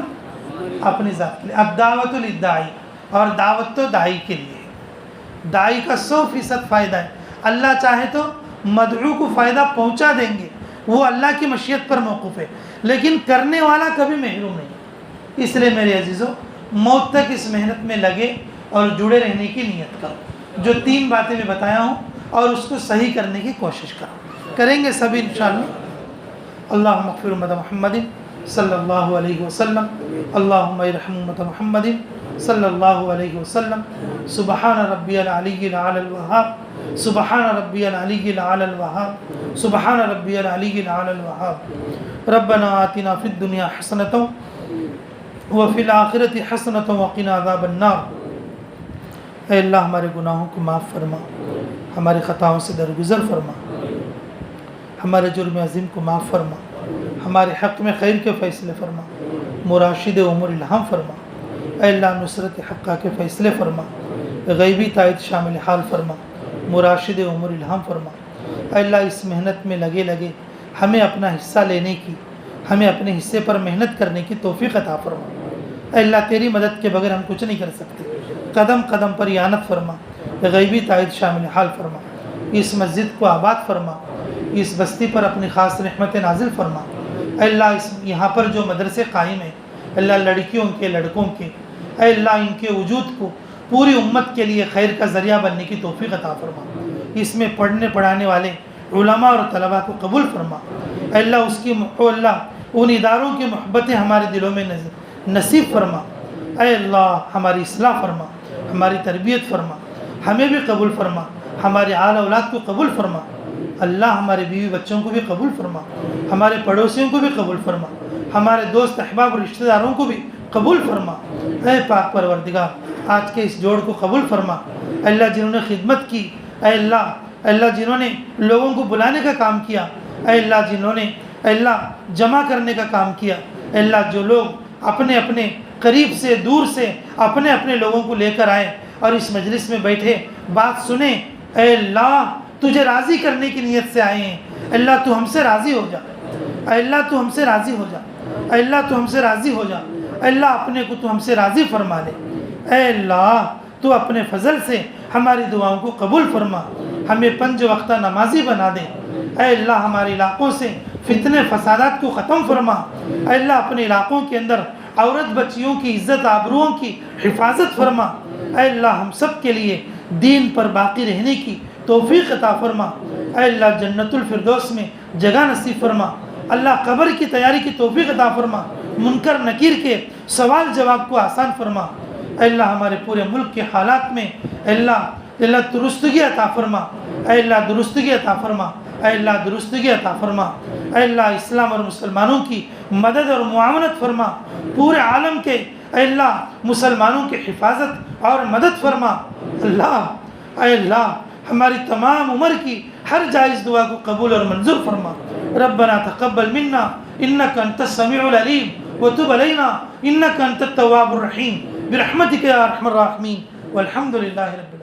اپنی ذات کے لیے۔ اب دعوت للداعی، اور دعوت تو داعی کے لیے ہے، داعی کا 100% فائدہ ہے۔ اللہ چاہے تو مدعو کو فائدہ پہنچا دیں گے، وہ اللہ کی مشیت پر موقوف ہے، لیکن کرنے والا کبھی محروم نہیں۔ اس لیے میرے عزیزو، موت تک اس محنت میں لگے اور جڑے رہنے کی نیت کرو۔ جو 3 باتیں میں بتایا ہوں اور اس کو صحیح کرنے کی کوشش کریں گے سبھی انشاءاللہ۔ اللہم اغفر امت محمد صلی اللہ علیہ وسلم، اللہم ارحم امت محمد صلی اللہ علیہ وسلم۔ سبحان ربی العلی الاعلی الوہاب، سبحان ربی العلی الاعلی الوہاب، سبحان ربی العلی الاعلی الوہاب۔ ربنا آتنا فی الدنیا حسنۃ وفی الآخرۃ حسنۃ وقنا عذاب النار۔ اے اللہ، ہمارے گناہوں کو معاف فرما، ہماری خطاؤں سے درگزر فرما، ہمارے جرم عظیم کو معاف فرما، ہمارے حق میں خیر کے فیصلے فرما، مراشد امور الہام فرما۔ اے اللہ، نصرت حقہ کے فیصلے فرما، غیبی تائید شامل حال فرما، مراشد امور الہام فرما۔ اے اللہ، اس محنت میں لگے ہمیں اپنا حصہ لینے کی، ہمیں اپنے حصے پر محنت کرنے کی توفیق عطا فرما۔ اے اللہ، تیری مدد کے بغیر ہم کچھ نہیں کر سکتے، قدم قدم پر اعانت فرما، غیبی تائید شامل حال فرما۔ اس مسجد کو آباد فرما، اس بستی پر اپنی خاص رحمت نازل فرما۔ اے اللہ، یہاں پر جو مدرسے قائم ہیں، اللہ لڑکیوں کے لڑکوں کے، اے اللہ ان کے وجود کو پوری امت کے لیے خیر کا ذریعہ بننے کی توفیق عطا فرما۔ اس میں پڑھنے پڑھانے والے علماء اور طلباء کو قبول فرما۔ اے اللہ اللہ ان اداروں کی محبتیں ہمارے دلوں میں نصیب فرما۔ اے اللہ ہماری اصلاح فرما، ہماری تربیت فرما، ہمیں بھی قبول فرما، ہمارے آل اولاد کو قبول فرما۔ اللہ ہمارے بیوی بچوں کو بھی قبول فرما، ہمارے پڑوسیوں کو بھی قبول فرما، ہمارے دوست احباب اور رشتہ داروں کو بھی قبول فرما۔ اے پاک پروردگار آج کے اس جوڑ کو قبول فرما۔ اے اللہ جنہوں نے خدمت کی، اے اللہ جنہوں نے لوگوں کو بلانے کا کام کیا، اے اللہ جنہوں نے اے اللہ جمع کرنے کا کام کیا، اے اللہ جو لوگ اپنے اپنے قریب سے دور سے اپنے اپنے لوگوں کو لے کر آئے اور اس مجلس میں بیٹھے بات سنیں، اے اللہ تجھے راضی کرنے کی نیت سے آئے ہیں، اے اللہ تو ہم سے راضی ہو جا، اے اللہ تو ہم سے راضی ہو جا، اے اللہ تو ہم سے راضی ہو جا، اے اللہ اپنے کو تو ہم سے راضی فرما لے، اے اللہ تو اپنے فضل سے ہماری دعاؤں کو قبول فرما، ہمیں 5 وقتہ نمازی بنا دے، اے اللہ ہمارے علاقوں سے فتنے فسادات کو ختم فرما، اے اللہ اپنے علاقوں کے اندر عورت بچیوں کی عزت آبروؤں کی حفاظت فرما، اے اللہ ہم سب کے لیے دین پر باقی رہنے کی توفیق عطا فرما، اے اللہ جنت الفردوس میں جگہ نصیب فرما، اللہ قبر کی تیاری کی توفیق عطا فرما، منکر نکیر کے سوال جواب کو آسان فرما، اے اللہ ہمارے پورے ملک کے حالات میں اے اللہ درستگی عطا فرما، اے اللہ درستگی عطا فرما، اے اللہ درستگی عطا فرما، اے اللہ اسلام اور مسلمانوں کی مدد اور معاونت فرما، پورے عالم کے اے اللہ مسلمانوں کی حفاظت اور مدد فرما، اے اللہ ہماری تمام عمر کی ہر جائز دعا کو قبول اور منظور فرما۔ ربنا تقبل منا انك انت السميع العليم وتب علينا انك انت التواب الرحيم برحمتك يا ارحم الراحمين والحمد لله رب العالمين۔